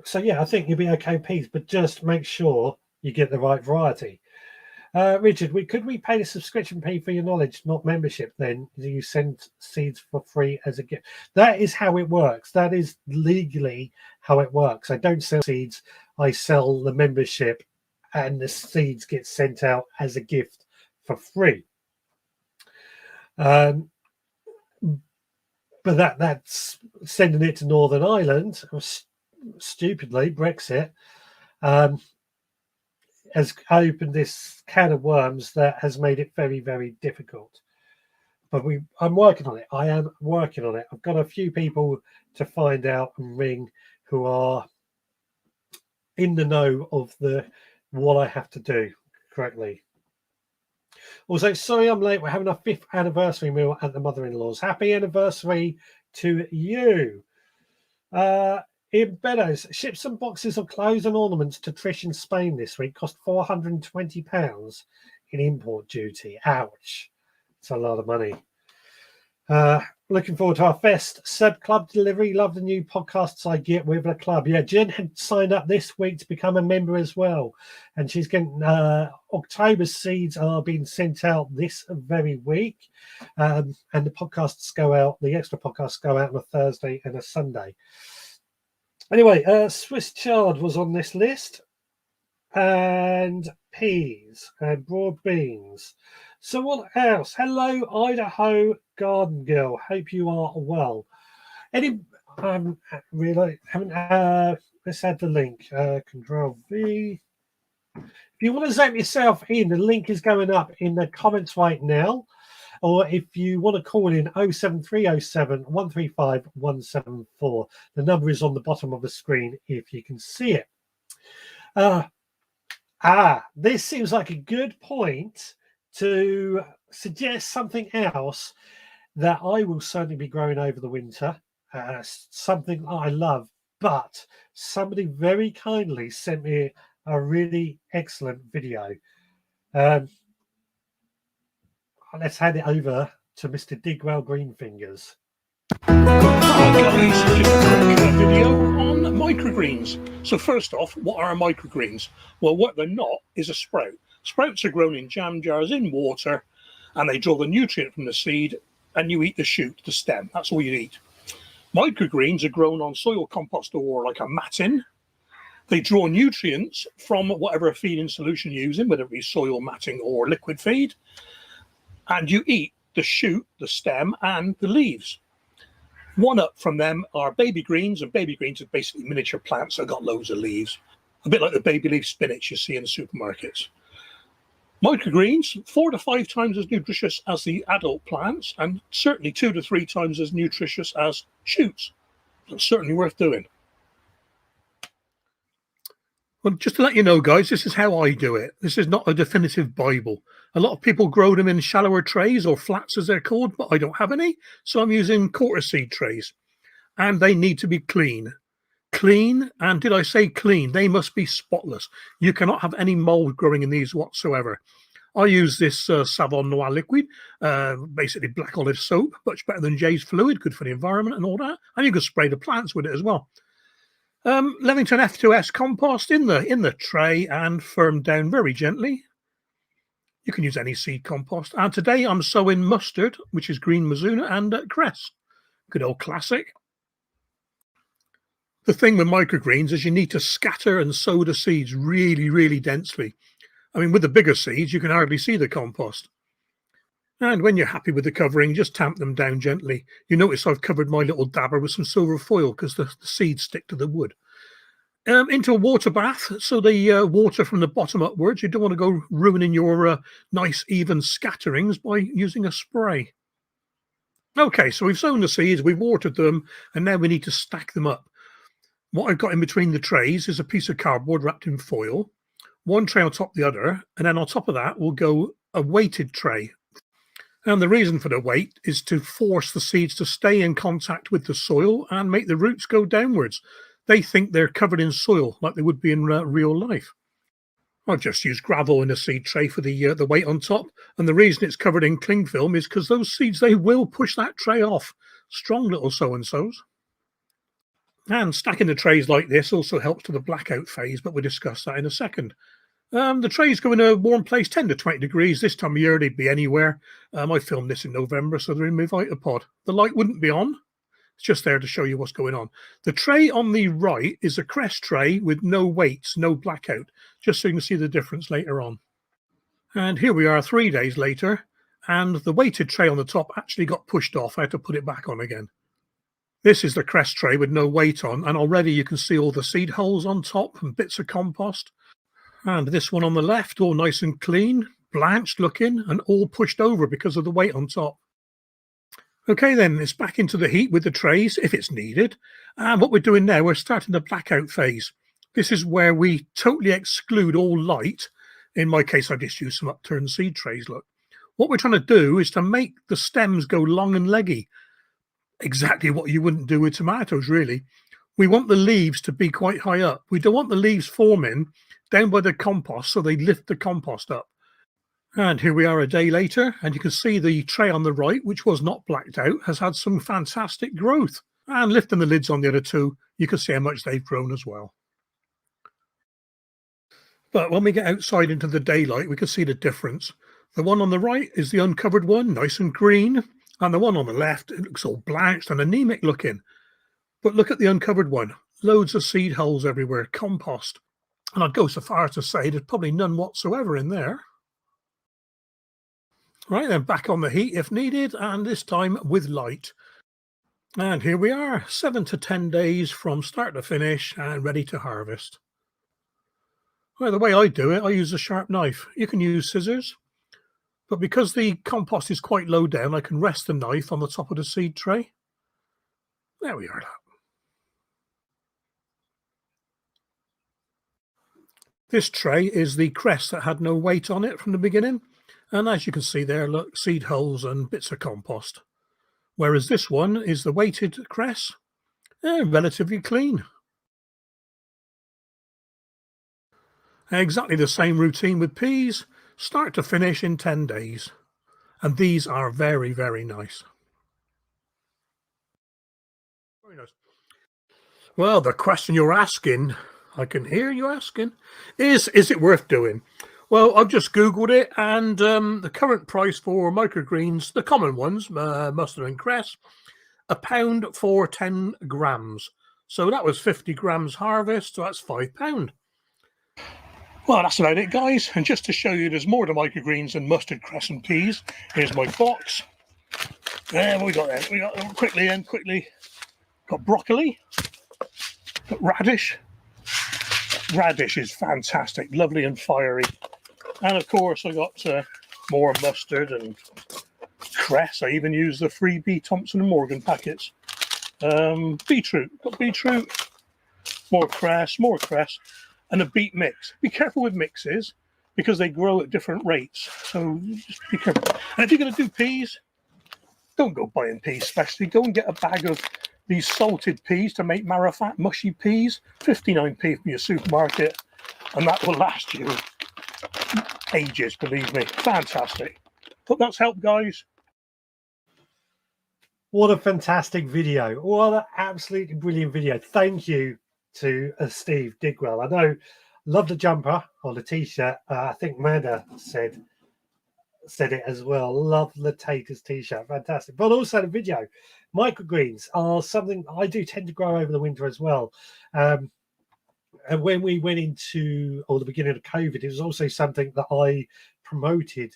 So yeah, I think you'll be okay peas, but just make sure you get the right variety. Richard, could we pay the subscription fee for your knowledge, not membership? Then do you send seeds for free as a gift? That is how it works. That is legally how it works. I don't sell seeds. I sell the membership, and the seeds get sent out as a gift for free. But that's sending it to Northern Ireland. Stupidly, Brexit has opened this can of worms that has made it very, very difficult. But I'm working on it. I am working on it. I've got a few people to find out and ring who are in the know of what I have to do correctly. Also, sorry I'm late. We're having our 5th anniversary meal at the mother-in-law's. Happy anniversary to you. In Beddoes, ship some boxes of clothes and ornaments to Trish in Spain this week. Cost £420 in import duty. Ouch. It's a lot of money. Looking forward to our Fest Seb Club delivery. Love the new podcasts I get with the club. Yeah, Jen had signed up this week to become a member as well. And she's getting October's seeds are being sent out this very week. And the podcasts go out, the extra podcasts go out on a Thursday and a Sunday. Anyway, Swiss chard was on this list, and peas and broad beans. So what else? Hello, Idaho Garden Girl. Hope you are well. Really haven't. Let's add the link. Control V. If you want to zap yourself in, the link is going up in the comments right now. Or if you want to call in 07307 135 174, the number is on the bottom of the screen if you can see it. This seems like a good point to suggest something else that I will certainly be growing over the winter. Something I love, but somebody very kindly sent me a really excellent video. Let's hand it over to Mr. Digwell Greenfingers. Hi guys, just a quick video on microgreens. So first off, what are microgreens? Well, what they're not is a sprout. Sprouts are grown in jam jars in water, and they draw the nutrient from the seed, and you eat the shoot, the stem. That's all you eat. Microgreens are grown on soil compost or like a matting. They draw nutrients from whatever feeding solution you're using, whether it be soil, matting, or liquid feed. And you eat the shoot, the stem, and the leaves. One up from them are baby greens, and baby greens are basically miniature plants that got loads of leaves, a bit like the baby leaf spinach you see in the supermarkets. Microgreens, 4 to 5 times as nutritious as the adult plants, and certainly 2 to 3 times as nutritious as shoots. That's certainly worth doing. Well, just to let you know, guys, this is how I do it. This is not a definitive Bible. A lot of people grow them in shallower trays or flats, as they're called, but I don't have any, so I'm using quarter seed trays. And they need to be clean. Clean, and did I say clean? They must be spotless. You cannot have any mold growing in these whatsoever. I use this Savon Noir liquid, basically black olive soap, much better than Jay's fluid, good for the environment and all that. And you can spray the plants with it as well. Leamington F2S compost in the tray and firmed down very gently. You can use any seed compost. And today I'm sowing mustard, which is green Mizuna, and cress. Good old classic. The thing with microgreens is you need to scatter and sow the seeds really, really densely. I mean, with the bigger seeds, you can hardly see the compost. And when you're happy with the covering, just tamp them down gently. You notice I've covered my little dabber with some silver foil because the seeds stick to the wood. Into a water bath, so the water from the bottom upwards. You don't want to go ruining your nice even scatterings by using a spray. Okay, so we've sown the seeds, we've watered them, and now we need to stack them up. What I've got in between the trays is a piece of cardboard wrapped in foil, one tray on top of the other, and then on top of that will go a weighted tray. And the reason for the weight is to force the seeds to stay in contact with the soil and make the roots go downwards. They think they're covered in soil like they would be in real life. I've just used gravel in a seed tray for the weight on top, and the reason it's covered in cling film is because those seeds, they will push that tray off. Strong little so-and-sos. And stacking the trays like this also helps to the blackout phase, but we'll discuss that in a second. The trays go in a warm place, 10 to 20 degrees. This time of year, they'd be anywhere. I filmed this in November, so they're in my Vitapod. The light wouldn't be on. It's just there to show you what's going on. The tray on the right is a crest tray with no weights, no blackout, just so you can see the difference later on. And here we are 3 days later, and the weighted tray on the top actually got pushed off. I had to put it back on again. This is the crest tray with no weight on, and already you can see all the seed holes on top and bits of compost. And this one on the left, all nice and clean, blanched looking, and all pushed over because of the weight on top. Okay, then it's back into the heat with the trays if it's needed. And what we're doing now, we're starting the blackout phase. This is where we totally exclude all light. In my case, I just use some upturned seed trays, look. What we're trying to do is to make the stems go long and leggy. Exactly what you wouldn't do with tomatoes, really. We want the leaves to be quite high up. We don't want the leaves forming down by the compost, so they lift the compost up. And here we are a day later, and you can see the tray on the right, which was not blacked out, has had some fantastic growth. And lifting the lids on the other two, you can see how much they've grown as well. But when we get outside into the daylight, we can see the difference. The one on the right is the uncovered one, nice and green, and the one on the left, it looks all blanched and anemic looking. But look at the uncovered one, loads of seed holes everywhere, compost. And I'd go so far as to say there's probably none whatsoever in there. Right, then back on the heat if needed, and this time with light. And here we are, 7 to 10 days from start to finish and ready to harvest. Well, the way I do it, I use a sharp knife. You can use scissors, but because the compost is quite low down, I can rest the knife on the top of the seed tray. There we are. This tray is the cress that had no weight on it from the beginning. And as you can see there, look, seed holes and bits of compost. Whereas this one is the weighted cress, relatively clean. Exactly the same routine with peas, start to finish in 10 days. And these are very, very nice. Very nice. Well, the question you're asking, I can hear you asking, is it worth doing? Well, I've just Googled it, and the current price for microgreens, the common ones, mustard and cress, £1 for 10 grams. So that was 50 grams harvest, so that's £5. Well, that's about it, guys. And just to show you there's more to microgreens than mustard, cress and peas, here's my box. What we got there? We got quickly. Got broccoli, got radish. Radish is fantastic, lovely and fiery. And of course, I got more mustard and cress. I even use the freebie Thompson and Morgan packets. Beetroot, got beetroot, more cress, and a beet mix. Be careful with mixes because they grow at different rates. So just be careful. And if you're going to do peas, don't go buying peas specially. Go and get a bag of these salted peas to make marrowfat, mushy peas. 59p from your supermarket, and that will last you ages, believe me. Fantastic. Hope that's helped, guys. What a fantastic video. What an absolutely brilliant video. Thank you to Steve Digwell. I know, love the jumper or the t-shirt. I think Amanda said it as well. Love the Taters t-shirt. Fantastic. But also the video. Microgreens are something I do tend to grow over the winter as well. And when we went into, or the beginning of COVID, it was also something that I promoted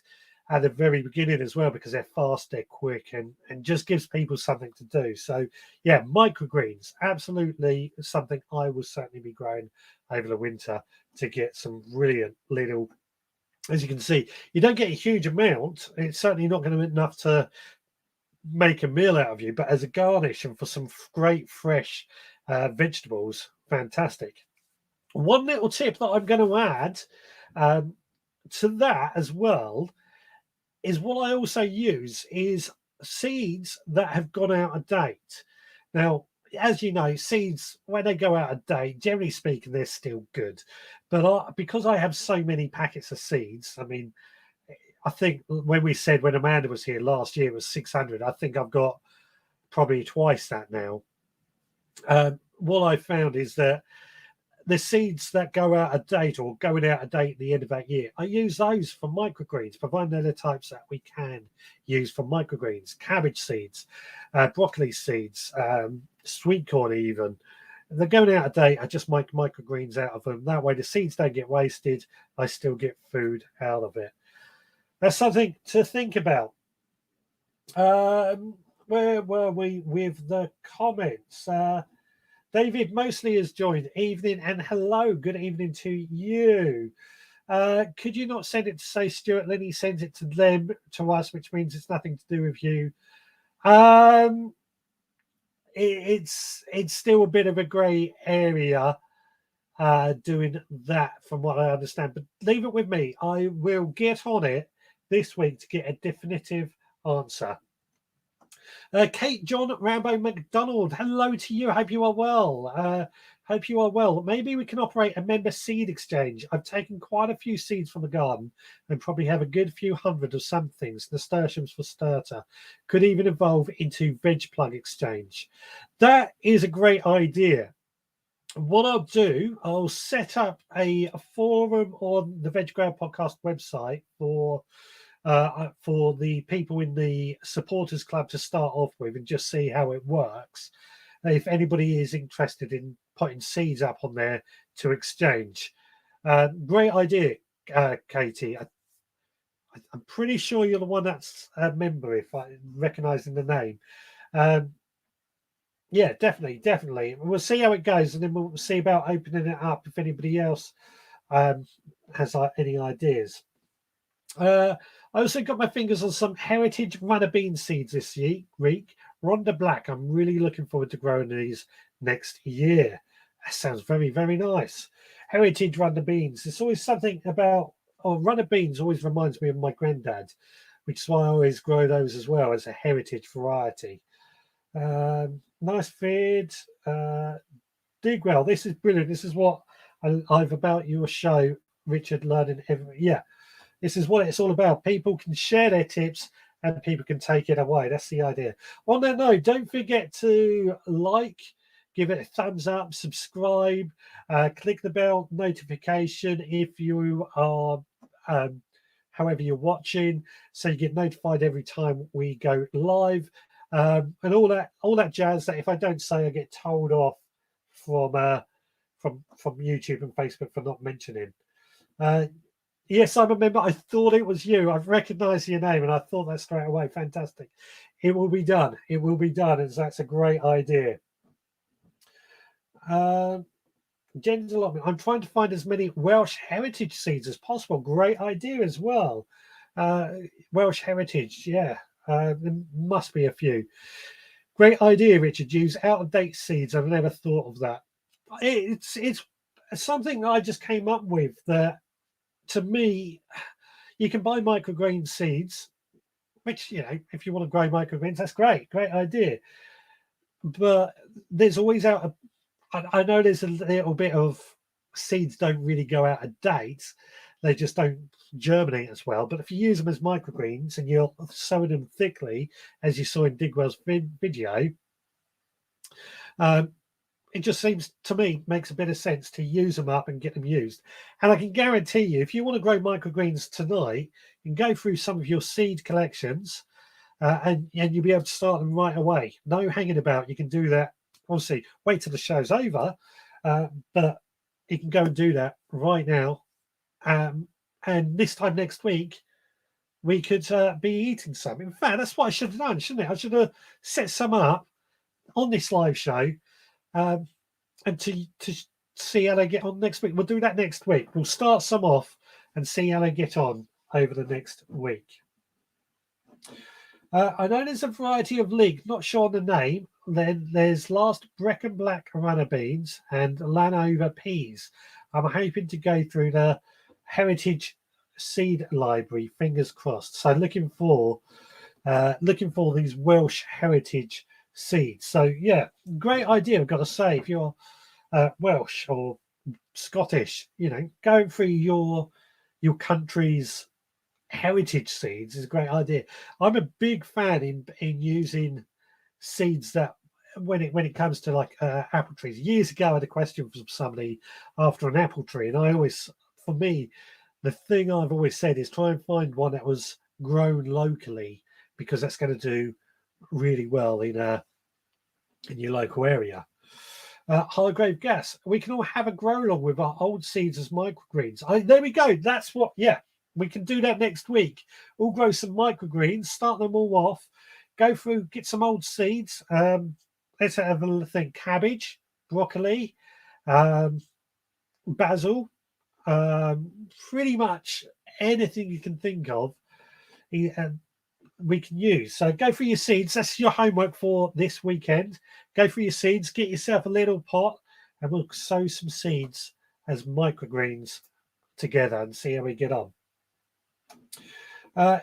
at the very beginning as well, because they're fast, they're quick, and just gives people something to do. So yeah, microgreens, absolutely something I will certainly be growing over the winter to get some brilliant little, as you can see, you don't get a huge amount. It's certainly not going to be enough to make a meal out of you, but as a garnish and for some great fresh vegetables, fantastic. One little tip that I'm going to add to that as well is what I also use is seeds that have gone out of date. Now, as you know, seeds, when they go out of date, generally speaking, they're still good. But because I have so many packets of seeds, I mean, I think when we said when Amanda was here last year, it was 600. I think I've got probably twice that now. What I found is that the seeds that go out of date or going out of date at the end of that year, I use those for microgreens, providing they're the types that we can use for microgreens. Cabbage seeds, broccoli seeds, sweet corn even. They're going out of date. I just make microgreens out of them. That way the seeds don't get wasted. I still get food out of it. That's something to think about. Where were we with the comments? David mostly has joined. Evening and hello. Good evening to you. Could you not send it to say Stuart Linney sends it to them, to us, which means it's nothing to do with you? It's still a bit of a grey area doing that from what I understand. But leave it with me. I will get on it this week to get a definitive answer. Kate John Rambo McDonald, hello to you. Hope you are well. Hope you are well. Maybe we can operate a member seed exchange. I've taken quite a few seeds from the garden and probably have a good few hundred of some things. Nasturtiums for starter. Could even evolve into veg plug exchange. That is a great idea. What I'll do, I'll set up a forum on the Veg Grower Podcast website for the people in the supporters club to start off with and just see how it works. If anybody is interested in putting seeds up on there to exchange. Great idea, Katie. I'm pretty sure you're the one that's a member, if I'm recognizing the name. Yeah, definitely. We'll see how it goes, and then we'll see about opening it up if anybody else has any ideas. I also got my fingers on some heritage runner bean seeds this week. Rhonda Black. I'm really looking forward to growing these next year. That sounds very, very nice. Heritage runner beans. It's always something about, runner beans always reminds me of my granddad, which is why I always grow those as well as a heritage variety. Nice feed. Dig well. This is brilliant. This is what I've about your show, Richard, learning every. Yeah. This is what it's all about. People can share their tips and people can take it away. That's the idea. On that note, don't forget to like, give it a thumbs up, subscribe, click the bell notification if you are, however you're watching, so you get notified every time we go live, and all that jazz that if I don't say, I get told off from YouTube and Facebook for not mentioning. Yes, I'm a member. I thought it was you. I've recognized your name and I thought that straight away. Fantastic. It will be done. It will be done. And that's a great idea. Jen's allotment. I'm trying to find as many Welsh heritage seeds as possible. Great idea as well. Welsh heritage. Yeah. There must be a few. Great idea, Richard. Use out-of-date seeds. I've never thought of that. It's something I just came up with that, to me, you can buy microgreen seeds, which, if you want to grow microgreens, that's great idea. But there's always I know there's a little bit of seeds don't really go out of date. They just don't germinate as well. But if you use them as microgreens and you're sowing them thickly, as you saw in Digwell's video, it just seems to me makes a bit of sense to use them up and get them used. And I can guarantee you, if you want to grow microgreens tonight, you can go through some of your seed collections and you'll be able to start them right away. No hanging about. You can do that. Obviously, wait till the show's over, but you can go and do that right now. And this time next week, we could be eating some. In fact, that's what I should have done, shouldn't it? I should have set some up on this live show, and to see how they get on next week. We'll do that next week. We'll start some off and see how they get on over the next week. I know there's a variety of leek, not sure on the name. Then there's last Brecon Black runner beans and Lanover peas. I'm hoping to go through the heritage seed library, fingers crossed. So looking for these Welsh heritage seeds. So yeah, great idea. I've got to say, if you're Welsh or Scottish, going through your country's heritage seeds is a great idea. I'm a big fan in using seeds that when it comes to like apple trees. Years ago, I had a question from somebody after an apple tree, and for me, the thing I've always said is try and find one that was grown locally, because that's going to do really well in your local area. High-grade gas. We can all have a grow along with our old seeds as microgreens. There we go. That's what. Yeah, we can do that next week. We'll grow some microgreens, start them all off, go through, get some old seeds. Let's have a think. Cabbage, broccoli, basil, pretty much anything you can think of. We can use. So go for your seeds. That's your homework for this weekend. Go for your seeds, get yourself a little pot, and we'll sow some seeds as microgreens together and see how we get on.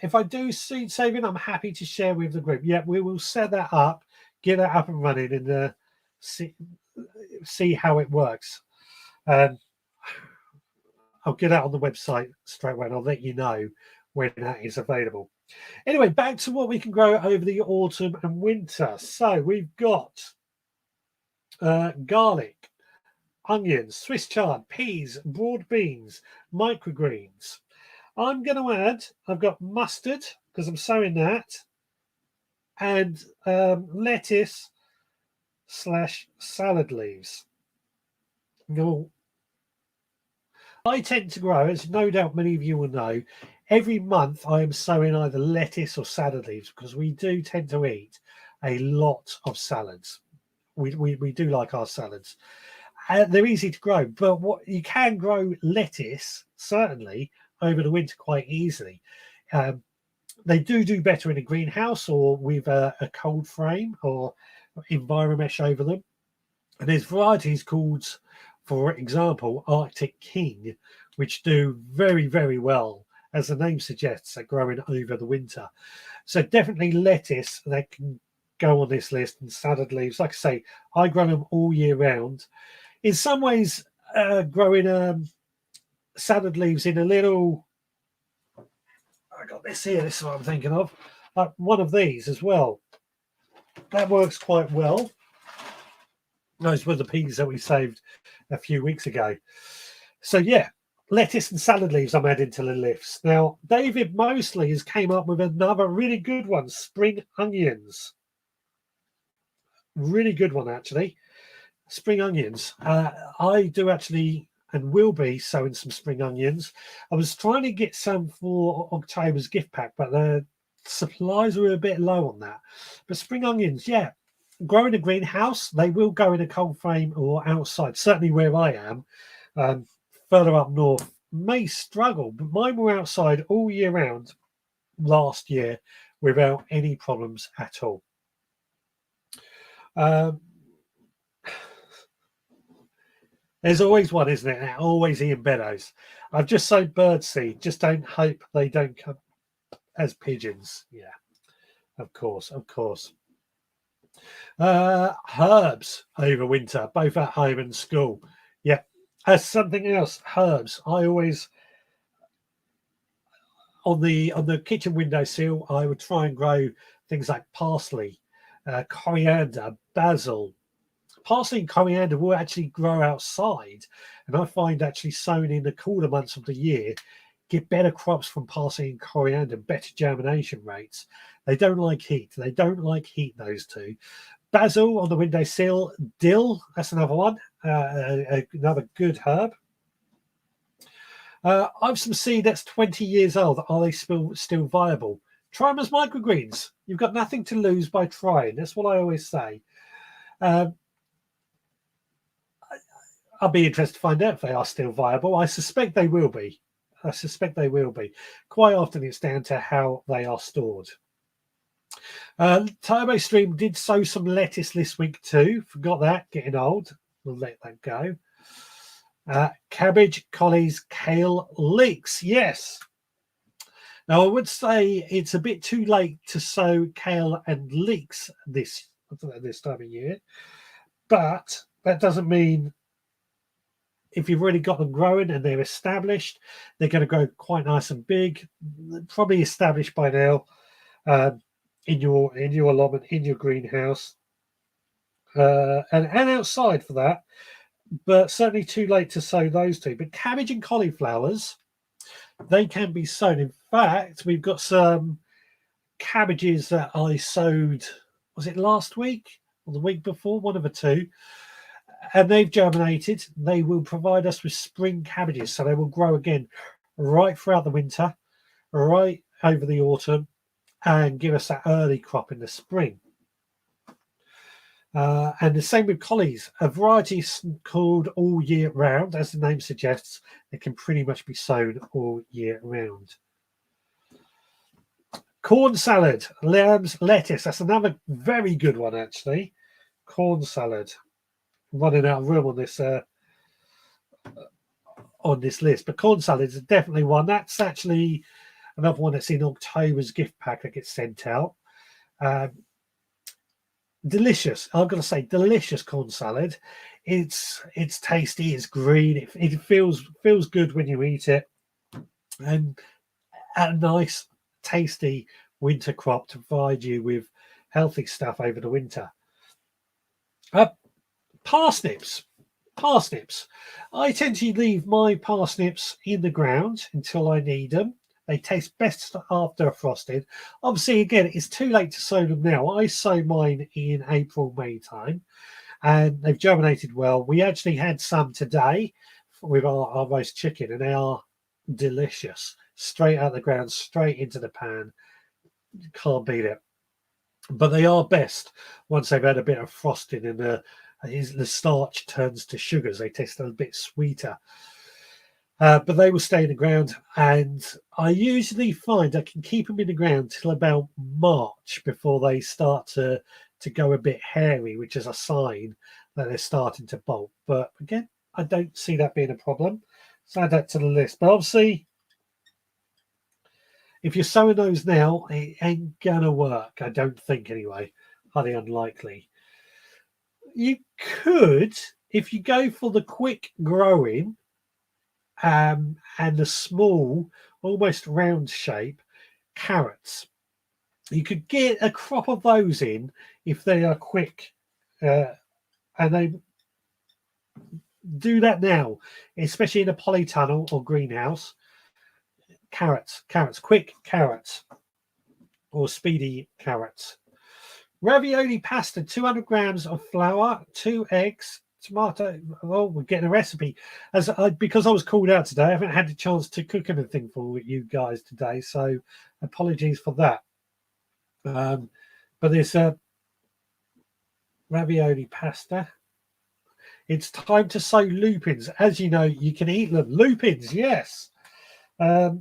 If I do seed saving, I'm happy to share with the group. Yeah, we will set that up, get that up and running, and see how it works. I'll get that on the website straight away, and I'll let you know when that is available. Anyway, back to what we can grow over the autumn and winter. So we've got garlic, onions, Swiss chard, peas, broad beans, microgreens. I'm going to add, I've got mustard because I'm sowing that, and lettuce / salad leaves. Now, I tend to grow, as no doubt many of you will know, every month I am sowing either lettuce or salad leaves, because we do tend to eat a lot of salads. We do like our salads. They're easy to grow, but what you can grow lettuce, certainly, over the winter quite easily. They do better in a greenhouse or with a cold frame or Enviromesh over them. And there's varieties called, for example, Arctic King, which do very, very well, as the name suggests, are growing over the winter. So definitely lettuce that can go on this list, and salad leaves. Like I say, I grow them all year round. In some ways, growing salad leaves in a little, I got this here, this is what I'm thinking of, one of these as well. That works quite well. Those were the peas that we saved a few weeks ago. So yeah, lettuce and salad leaves I'm adding to the list. Now, David Mosley has came up with another really good one, spring onions. Really good one, actually. Spring onions. I do actually and will be sowing some spring onions. I was trying to get some for October's gift pack, but the supplies were a bit low on that. But spring onions, yeah, grow in a greenhouse. They will go in a cold frame or outside. Certainly where I am, further up north, may struggle, but mine were outside all year round last year without any problems at all. There's always one, isn't it? Always Ian Beddoes. I've just sown birdseed. Just don't hope they don't come as pigeons. Yeah, of course, of course. Herbs over winter, both at home and school. Yeah, as something else, herbs. I always on the kitchen windowsill, I would try and grow things like parsley, coriander, basil. Parsley and coriander will actually grow outside, and I find actually sown in the cooler months of the year get better crops from parsley and coriander, better germination rates. They don't like heat. They don't like heat, those two. Basil on the windowsill, dill, that's another one, another good herb. I've some seed that's 20 years old. Are they still viable? Try them as microgreens. You've got nothing to lose by trying. That's what I always say. I'll be interested to find out if they are still viable. I suspect they will be. Quite often it's down to how they are stored. Turbo Stream did sow some lettuce this week too. Forgot that. Getting old. We'll let that go. Cabbage, collies, kale, leeks. Yes. Now, I would say it's a bit too late to sow kale and leeks this time of year, but that doesn't mean if you've already got them growing and they're established, they're going to grow quite nice and big, probably established by now in your allotment, in your greenhouse, and outside for that, but certainly too late to sow those two. But cabbage and cauliflowers, they can be sown. In fact, we've got some cabbages that I sowed, was it last week or the week before? One of the two. And they've germinated. They will provide us with spring cabbages. So they will grow again right throughout the winter, right over the autumn, and give us that early crop in the spring. And the same with collies. A variety called all year round, as the name suggests, they can pretty much be sown all year round. Corn salad, lambs, lettuce. That's another very good one, actually. Corn salad. Running out of room on this list, but corn salad is definitely one. That's actually another one that's in October's gift pack that gets sent out. Delicious. I'm going to say delicious corn salad. It's tasty. It's green. It feels good when you eat it, and a nice, tasty winter crop to provide you with healthy stuff over the winter. Parsnips. I tend to leave my parsnips in the ground until I need them. They taste best after frosted. Obviously, again, it's too late to sow them now. I sow mine in April, May time, and they've germinated well. We actually had some today with our roast chicken, and they are delicious. Straight out of the ground, straight into the pan. Can't beat it. But they are best once they've had a bit of frosting and the starch turns to sugars. They taste a bit sweeter. But they will stay in the ground, and I usually find I can keep them in the ground till about March before they start to go a bit hairy, which is a sign that they're starting to bolt. But again, I don't see that being a problem. So add that to the list. But obviously, if you're sowing those now, it ain't gonna work. I don't think anyway. Highly unlikely. You could, if you go for the quick growing and the small, almost round shape, carrots. You could get a crop of those in if they are quick, and they do that now, especially in a polytunnel or greenhouse. Carrots, quick carrots, or speedy carrots. Ravioli pasta, 200 grams of flour, 2 eggs, tomato. Well, we're getting a recipe. Because I was called out today, I haven't had a chance to cook anything for you guys today, so apologies for that. But there's ravioli pasta. It's time to sow lupins. As you know, you can eat them. Lupins, yes. I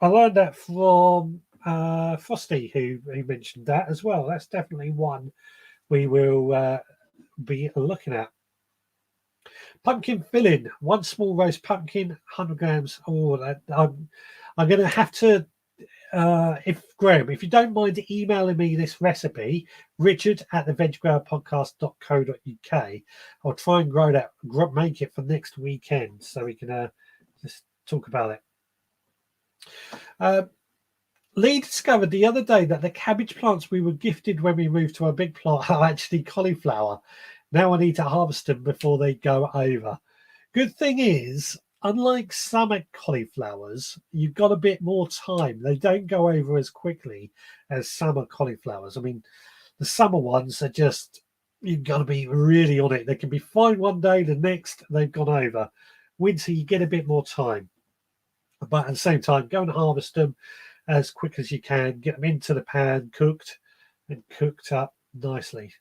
learned that from Frosty, who mentioned that as well. That's definitely one we will be looking at. Pumpkin filling, 1 small roast pumpkin, 100 grams. Oh, I'm going to have to, if you don't mind emailing me this recipe, richard@theveggrowerpodcast.co.uk, I'll try and make it for next weekend so we can just talk about it. Lee discovered the other day that the cabbage plants we were gifted when we moved to a big plot are actually cauliflower. Now I need to harvest them before they go over. Good thing is, unlike summer cauliflowers, you've got a bit more time. They don't go over as quickly as summer cauliflowers. I mean, the summer ones are just, you've got to be really on it. They can be fine one day, the next they've gone over. Winter, you get a bit more time. but at the same time, go and harvest them as quick as you can. Get them into the pan, cooked and cooked up nicely.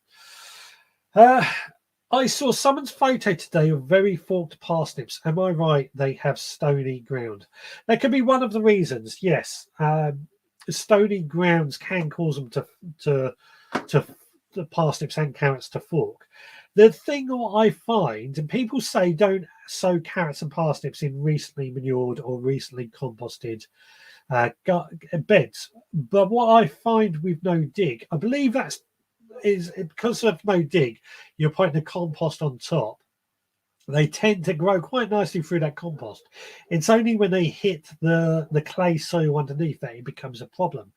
I saw someone's photo today of very forked parsnips. Am I right? They have stony ground. That could be one of the reasons. Yes, stony grounds can cause them to the parsnips and carrots to fork. The thing I find, and people say don't sow carrots and parsnips in recently manured or recently composted beds, but what I find with no dig, I believe that's is because of no dig, you're putting the compost on top. They tend to grow quite nicely through that compost. It's only when they hit the clay soil underneath that it becomes a problem.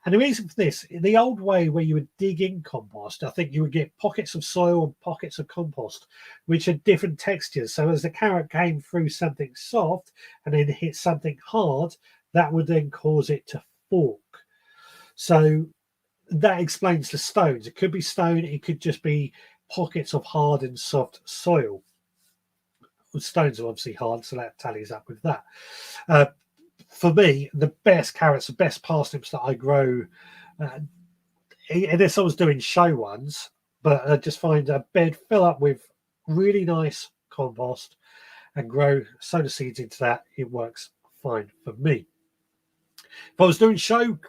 And the reason for this, the old way where you would dig in compost, I think you would get pockets of soil and pockets of compost, which are different textures. So as the carrot came through something soft and then hit something hard, that would then cause it to fork. So that explains the stones. It could be stone, it could just be pockets of hard and soft soil. Stones are obviously hard, so that tallies up with that. For me, the best carrots, the best parsnips that I grow, unless I was doing show ones, but I just find a bed, fill up with really nice compost and sow the seeds into that. It works fine for me. If I was doing show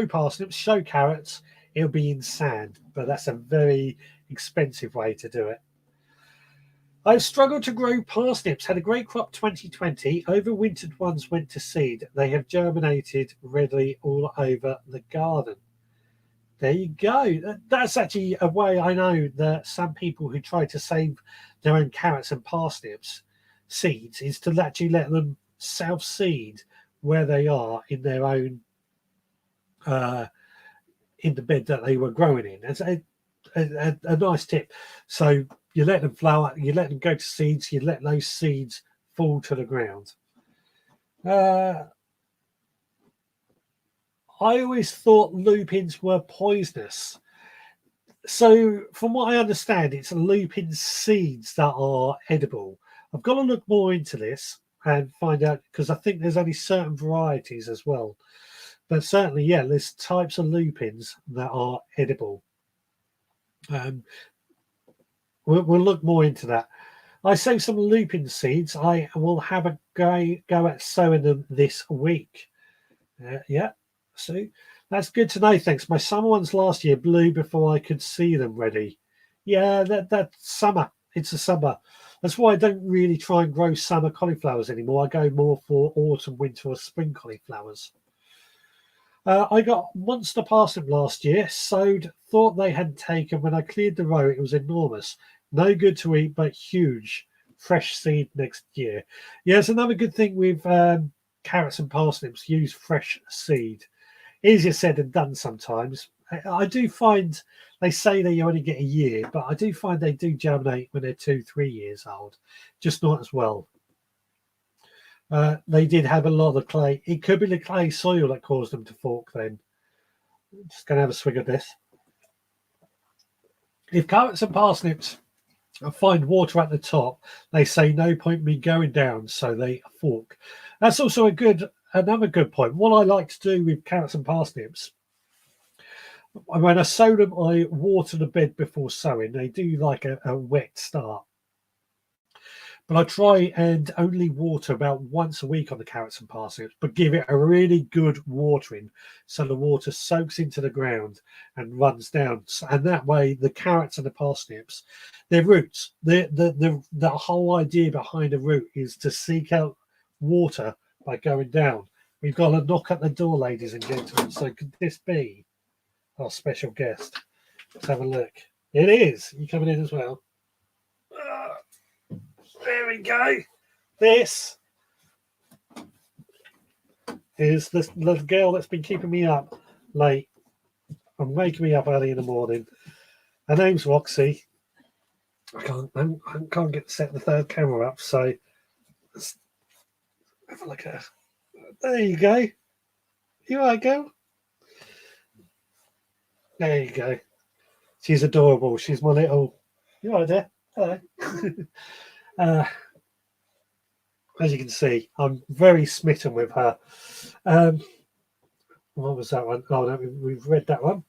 parsnips, show carrots, it'll be in sand, but that's a very expensive way to do it. I've struggled to grow parsnips. Had a great crop 2020. Overwintered ones went to seed. They have germinated readily all over the garden. There you go. That's actually a way I know that some people who try to save their own carrots and parsnips seeds is to actually let them self-seed where they are in their own in the bed that they were growing in. It's a nice tip. So you let them flower, you let them go to seeds, you let those seeds fall to the ground. I always thought lupins were poisonous. So from what I understand, it's lupin seeds that are edible. I've got to look more into this and find out, because I think there's only certain varieties as well. But certainly, yeah, there's types of lupins that are edible. We'll look more into that. I saved some lupin seeds. I will have a go at sowing them this week. Yeah, so that's good to know. Thanks. My summer ones last year blew before I could see them ready. Yeah, that's summer. It's a summer. That's why I don't really try and grow summer cauliflowers anymore. I go more for autumn, winter, or spring cauliflowers. I got monster parsnip last year, sowed, thought they had taken. When I cleared the row, it was enormous. No good to eat, but huge. Fresh seed next year. Yeah, it's another good thing with carrots and parsnips. Use fresh seed. Easier said than done sometimes. I do find they say that you only get a year, but I do find they do germinate when they're 2-3 years old. Just not as well. They did have a lot of clay. It could be the clay soil that caused them to fork then. I'm just going to have a swig of this. If carrots and parsnips find water at the top, they say no point me going down, so they fork. That's also another good point. What I like to do with carrots and parsnips, when I sow them, I water the bed before sowing. They do like a wet start. But I try and only water about once a week on the carrots and parsnips, but give it a really good watering so the water soaks into the ground and runs down. And that way, the carrots and the parsnips, their roots, the whole idea behind a root is to seek out water by going down. We've got to knock at the door, ladies and gentlemen. So could this be our special guest? Let's have a look. It is. You coming in as well? There we go. This is this little girl that's been keeping me up late and waking me up early in the morning. Her name's Roxy. I can't get set the third camera up, so let's have a look at her. There you go. You all right, girl? There you go. She's adorable. She's my little. You all right there? Hello. as you can see, I'm very smitten with her. What was that one? Oh, no, we've read that one.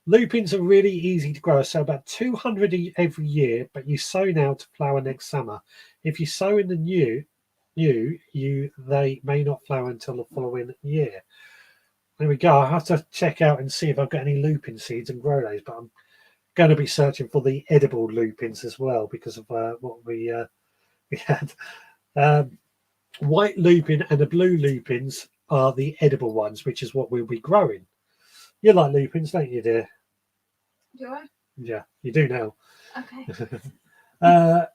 Lupins are really easy to grow, so about 200 every year, but you sow now to flower next summer. If you sow in the new, they may not flower until the following year. There we go. I have to check out and see if I've got any lupin seeds and grow those, but I'm going to be searching for the edible lupins as well because of what we had. White lupin and the blue lupins are the edible ones, which is what we'll be growing. You like lupins, don't you, dear? Do I? Yeah, you do now. Okay.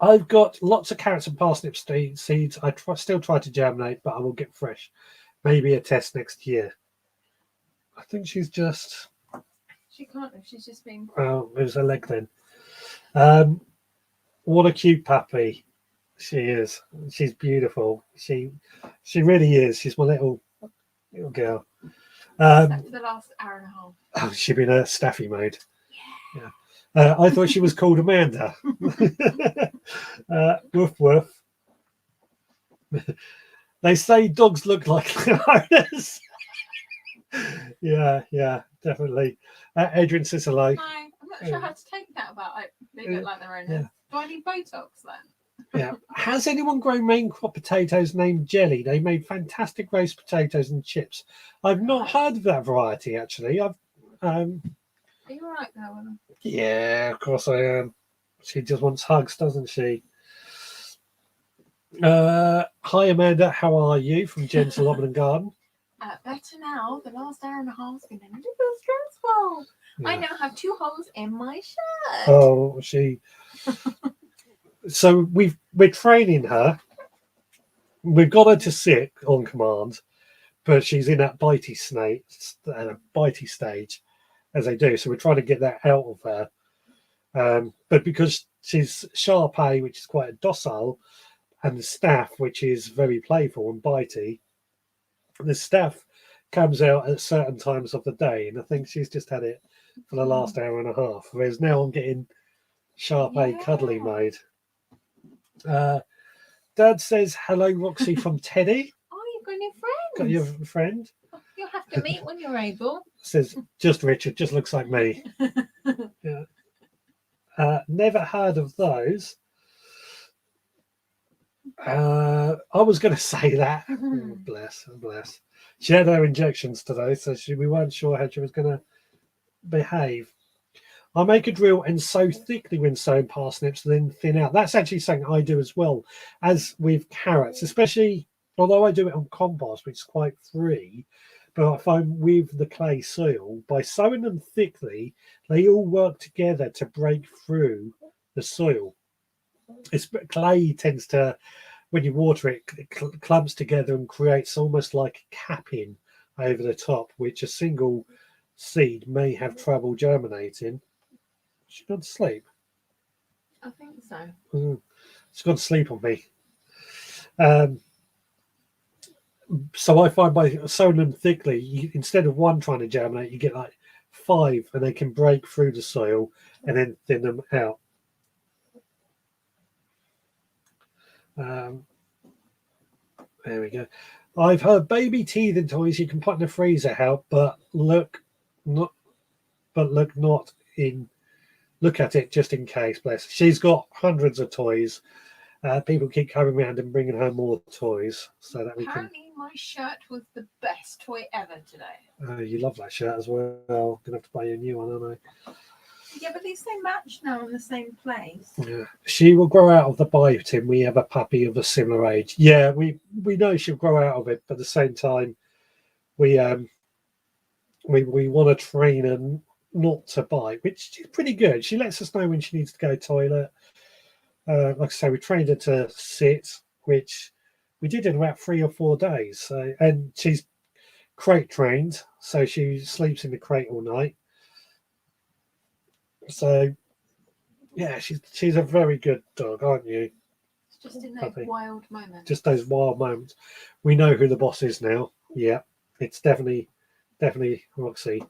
I've got lots of carrots and parsnip seeds. I still try to germinate, but I will get fresh. Maybe a test next year. I think she's just... She can't have. She's just been... Oh, there's her leg then. What a cute puppy she is. She's beautiful. She really is. She's my little girl. Except for the last hour and a half. Oh, she's been a staffy mode. Yeah. I thought she was called Amanda. Woof woof. They say dogs look like their owners. Yeah, definitely. Adrian says hello. Hi. I'm not sure how to take that about they look like their owners. Yeah. Do I need Botox then? Yeah. Has anyone grown main crop potatoes named Jelly? They made fantastic roast potatoes and chips. I've not heard of that variety actually. Are you alright there, William? Yeah, of course I am. She just wants hugs, doesn't she? Hi Amanda, how are you? From Gentle Lobman Garden. Better now. The last hour and a half has been a little stressful. Yeah. I now have 2 holes in my shirt. Oh, she. So we're training her. We've got her to sit on command, but she's in that bitey stage, as they do. So we're trying to get that out of her. But because she's sharp A, which is quite docile, and the staff, which is very playful and bitey, the staff comes out at certain times of the day, and I think she's just had it for the last hour and a half. Whereas now I'm getting sharp A cuddly mode. Dad says hello, Roxy from Teddy. Oh, you've got new friends. Got your friend. You'll have to meet when you're able. Says just Richard, just looks like me. Yeah. Never heard of those. I was going to say that. Oh, bless. She had her injections today, so we weren't sure how she was going to behave. I make a drill and sow thickly when sowing parsnips, then thin out. That's actually something I do as well, as with carrots, especially, although I do it on compost, which is quite free, but I find with the clay soil, by sowing them thickly, they all work together to break through the soil. Clay tends to, when you water it, it clumps together and creates almost like a capping over the top, which a single seed may have trouble germinating. She's gone to sleep. I think so. She's gone to sleep on me. So I find by sowing them thickly, instead of one trying to germinate, you get like 5, and they can break through the soil and then thin them out. There we go. I've heard baby teething toys you can put in the freezer help, but look at it just in case. Bless. She's got hundreds of toys. People keep coming around and bringing her more toys so that we Apparently, my shirt was the best toy ever today. You love that shirt as well. I'm gonna have to buy you a new one, aren't I? Yeah, but these they match now in the same place. Yeah, she will grow out of the biting. We have a puppy of a similar age. Yeah, we know she'll grow out of it, but at the same time, we want to train her not to bite, which is pretty good. She lets us know when she needs to go to the toilet. Like I say, we trained her to sit, which we did in about 3 or 4 days. So, and she's crate trained, so she sleeps in the crate all night. So, yeah, she's a very good dog, aren't you? It's just in those wild moments. Just those wild moments. We know who the boss is now. Yeah, it's definitely Roxy.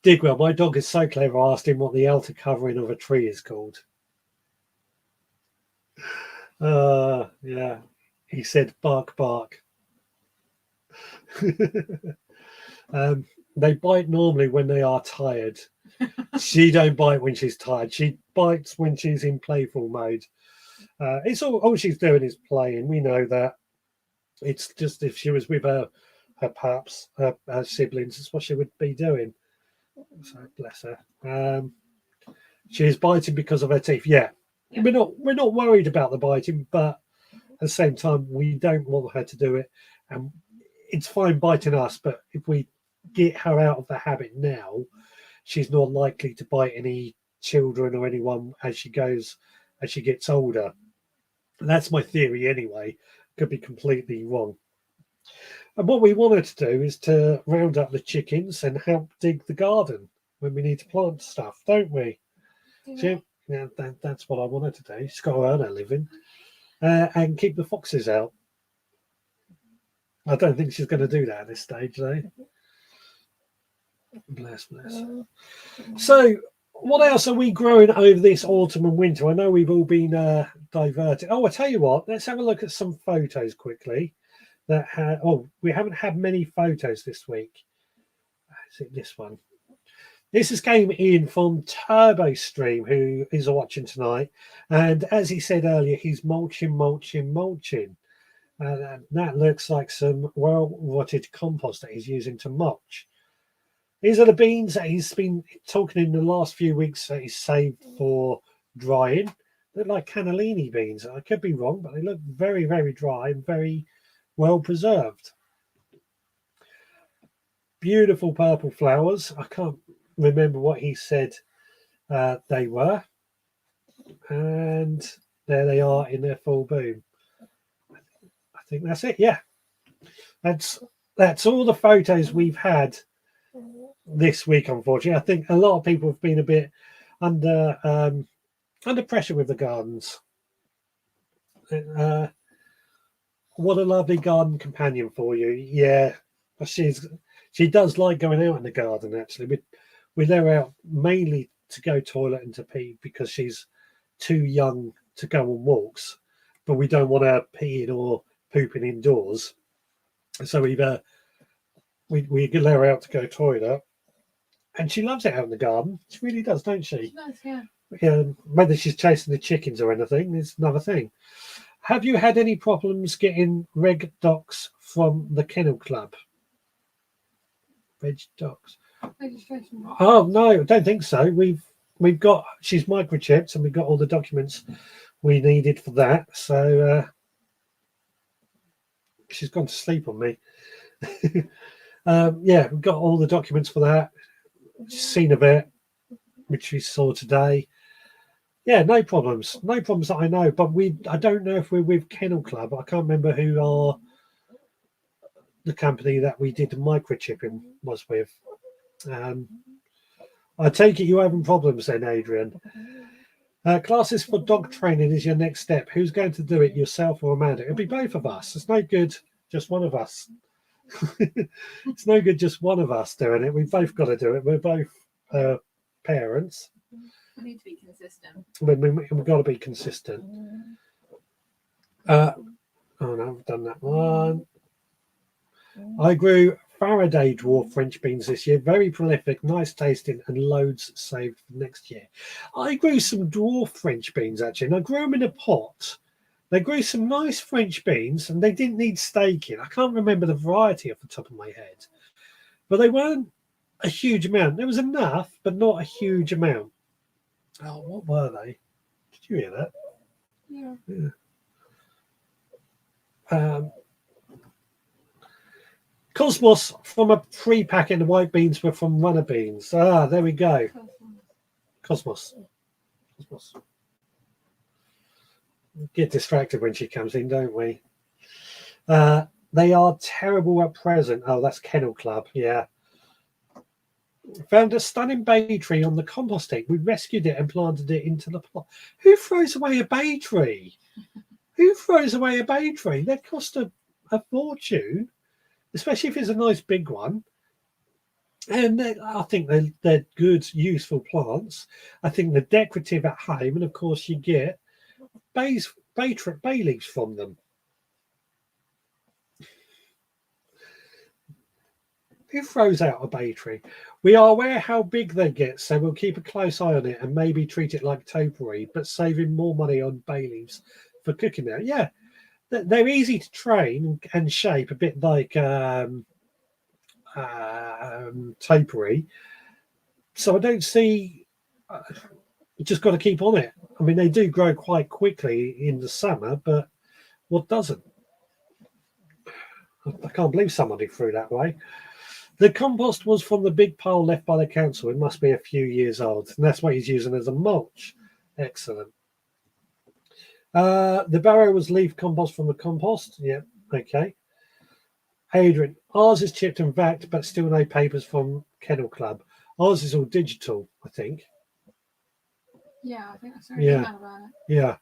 Digwell, my dog is so clever. I asked him what the outer covering of a tree is called. Yeah. He said bark, bark. They bite normally when they are tired. She don't bite when she's tired. She bites when she's in playful mode. It's all she's doing is playing. We know that. It's just if she was with her pups, her siblings, that's what she would be doing. So bless her. She is biting because of her teeth. Yeah. We're not worried about the biting, but at the same time, we don't want her to do it. And it's fine biting us, but if we get her out of the habit now, she's not likely to bite any children or anyone as she gets older. That's my theory anyway. Could be completely wrong. And what we want her to do is to round up the chickens and help dig the garden when we need to plant stuff, don't we? Yeah, that's what I want her to do. She's got to earn her living and keep the foxes out. I don't think she's going to do that at this stage, though. Bless. So, what else are we growing over this autumn and winter? I know we've all been diverted. Oh, I tell you what, let's have a look at some photos quickly. We haven't had many photos this week. Is it this one? This has came in from Turbo Stream, who is watching tonight. And as he said earlier, he's mulching. That looks like some well-rotted compost that he's using to mulch. These are the beans that he's been talking in the last few weeks that he's saved for drying. They look like cannellini beans. I could be wrong, but they look very, very dry and very well preserved. Beautiful purple flowers. I can't remember what he said they were. And there they are in their full bloom. I think that's it. Yeah. That's all the photos we've had this week, unfortunately. I think a lot of people have been a bit under pressure with the gardens. What a lovely garden companion for you. Yeah, she does like going out in the garden, actually. We let her out mainly to go toilet and to pee because she's too young to go on walks, but we don't want her peeing or pooping indoors. So we let her out to go toilet. And she loves it out in the garden. She really does, don't she? She does, yeah. Whether she's chasing the chickens or anything is another thing. Have you had any problems getting reg docs from the Kennel Club? Reg docs. Registration. Oh no, I don't think so. We've got, she's microchipped and we've got all the documents we needed for that. So she's gone to sleep on me. Yeah, we've got all the documents for that. Seen a bit, which we saw today. Yeah, no problems that I know. But I don't know if we're with Kennel Club. I can't remember who the company that we did the microchipping was with. I take it you're having problems then, Adrian. Classes for dog training is your next step. Who's going to do it, yourself or Amanda? It'll be both of us. It's no good just one of us. It's no good just one of us doing it. We've both got to do it. We're both parents. We need to be consistent. We've got to be consistent. Oh no, I've done that one. I grew Faraday dwarf French beans this year. Very prolific, nice tasting, and loads saved for next year. I grew some dwarf French beans actually, and I grew them in a pot. They grew some nice French beans, and they didn't need staking. I can't remember the variety off the top of my head, but they weren't a huge amount. There was enough, but not a huge amount. Oh, what were they? Did you hear that? Yeah. Cosmos from a pre-packet, the white beans were from runner beans. Ah, there we go. Cosmos. Get distracted when she comes in, don't we? They are terrible at present. Oh, that's Kennel Club. Yeah. Found a stunning bay tree on the compost heap. We rescued it and planted it into the plot. Who throws away a bay tree? Who throws away a bay tree? They cost a fortune, especially if it's a nice big one. And I think they're good, useful plants. I think they're decorative at home. And of course, you get bays bay leaves from them. Who throws out a bay tree? We are aware how big they get, so we'll keep a close eye on it and maybe treat it like topiary, but saving more money on bay leaves for cooking now. Yeah, they're easy to train and shape, a bit like topiary. So I don't see. You just got to keep on it. I mean, they do grow quite quickly in the summer, but what doesn't? I can't believe somebody threw that way. The compost was from the big pile left by the council. It must be a few years old, and that's what he's using as a mulch. Excellent. The barrow was leaf compost from the compost. Yeah, okay. Adrian, ours is chipped and vacked, but still no papers from Kennel Club. Ours is all digital, I think. Yeah, I think that's Yeah. about it. Yeah.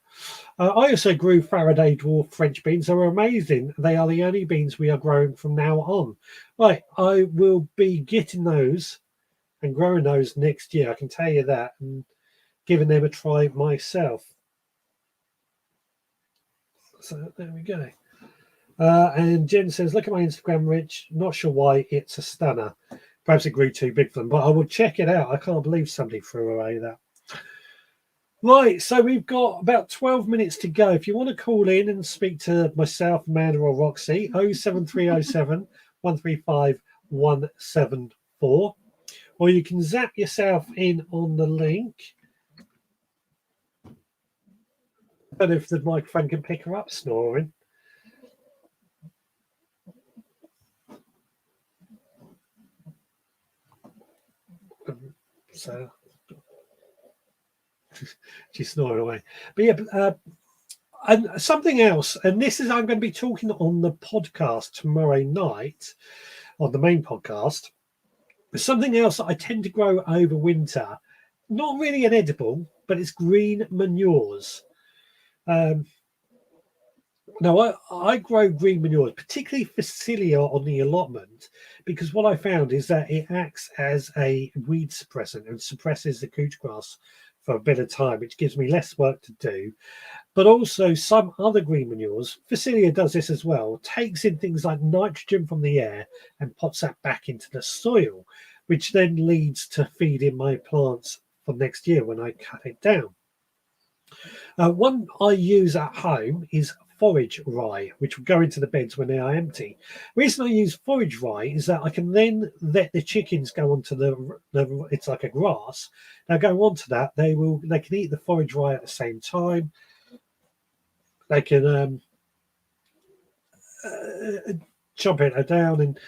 I also grew Faraday dwarf French beans. They were amazing. They are the only beans we are growing from now on. Right, I will be getting those and growing those next year. I can tell you that, and giving them a try myself. So there we go. And Jen says, look at my Instagram, Rich. Not sure why. It's a stunner. Perhaps it grew too big for them, but I will check it out. I can't believe somebody threw away that. Right, so we've got about 12 minutes to go. If you want to call in and speak to myself, Amanda, or Roxy, 07307 135 174, or you can zap yourself in on the link. I don't know if the microphone can pick her up snoring. So she's snoring away. But yeah, and something else, and this is I'm going to be talking on the podcast tomorrow night, on the main podcast. Something else that I tend to grow over winter, not really an edible, but it's green manures. Now, I grow green manures, particularly Phacelia on the allotment, because what I found is that it acts as a weed suppressant and suppresses the couch grass for a bit of time, which gives me less work to do. But also some other green manures, Phacelia does this as well, takes in things like nitrogen from the air and pops that back into the soil, which then leads to feeding my plants for next year when I cut it down. One I use at home is Forage Rye, which will go into the beds when they are empty. The reason I use Forage Rye is that I can then let the chickens go onto the it's like a grass. Now go onto that, they can eat the Forage Rye at the same time. They can chop it down, and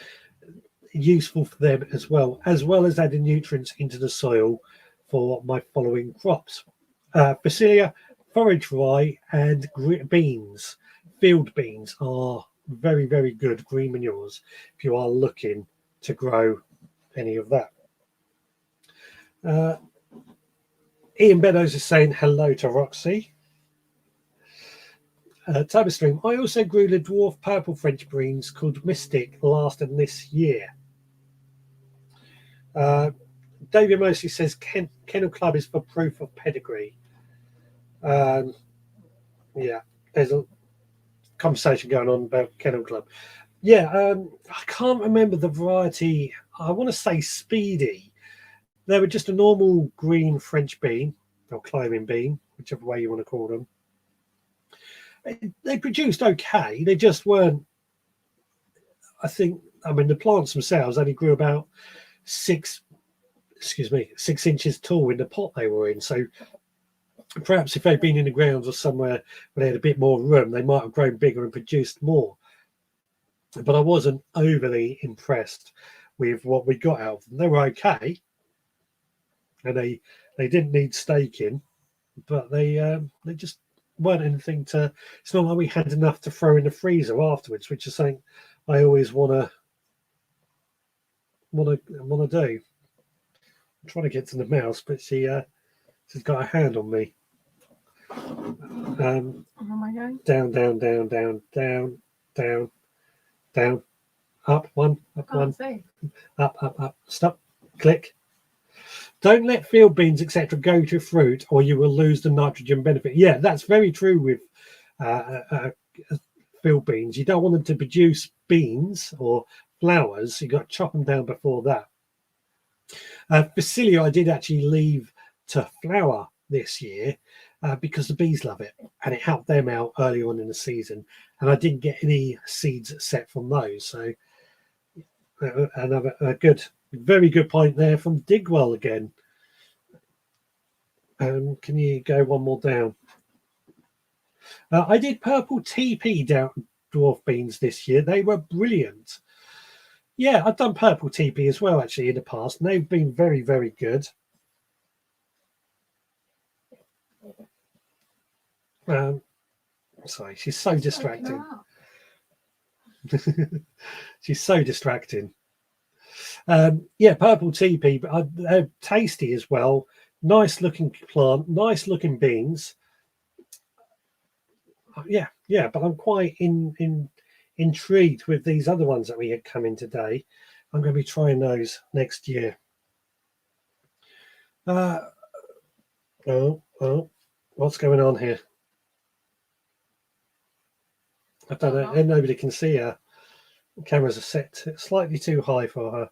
useful for them as well as adding nutrients into the soil for my following crops. Phacelia, Forage Rye, and beans. Field beans are very, very good green manures if you are looking to grow any of that. Ian Beddoes is saying hello to Roxy. Tabastream, I also grew the dwarf purple French beans called Mystic last and this year. David mostly says Kennel Club is for proof of pedigree. Yeah, there's a conversation going on about Kennel Club. Yeah, I can't remember the variety. I want to say Speedy. They were just a normal green French bean or climbing bean, whichever way you want to call them. They produced okay. They just weren't. I mean, the plants themselves only grew about 6 inches tall in the pot they were in. So perhaps if they'd been in the grounds or somewhere where they had a bit more room, they might have grown bigger and produced more. But I wasn't overly impressed with what we got out of them. They were okay, and they didn't need staking, but they just weren't anything to. It's not like we had enough to throw in the freezer afterwards, which is something I always want to do. I'm trying to get to the mouse, but she's got a hand on me. Oh my God. Down, up one, up, stop, click. Don't let field beans, etc., go to fruit, or you will lose the nitrogen benefit. Yeah, that's very true with field beans. You don't want them to produce beans or flowers. You got to chop them down before that. Basilia, I did actually leave to flower this year because the bees love it, and it helped them out early on in the season. And I didn't get any seeds set from those. So another very good point there from Digwell again. Can you go one more down? I did purple TP down dwarf beans this year. They were brilliant. Yeah, I've done purple TP as well, actually, in the past, and they've been very, very good. Sorry, she's so distracting. She's so distracting. Yeah, purple TP, but they're tasty as well. Nice looking plant, nice looking beans. Yeah, but I'm quite intrigued with these other ones that we had come in today. I'm going to be trying those next year. What's going on here? I don't know, and nobody can see her. The cameras are set slightly too high for her.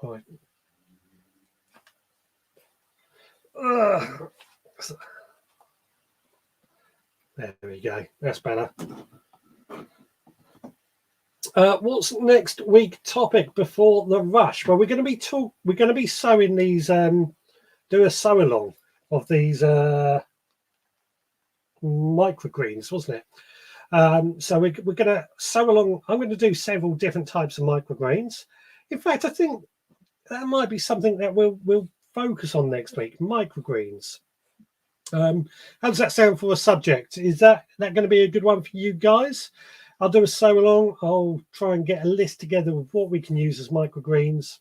Right. There we go. That's better. What's next week topic before the rush? Well, we're going to be sowing these. Do a sow along of these microgreens, wasn't it? So we're going to sow along. I'm going to do several different types of microgreens. In fact, I think that might be something that we'll focus on next week. Microgreens. How does that sound for a subject? Is that going to be a good one for you guys? I'll do a sow along. I'll try and get a list together of what we can use as microgreens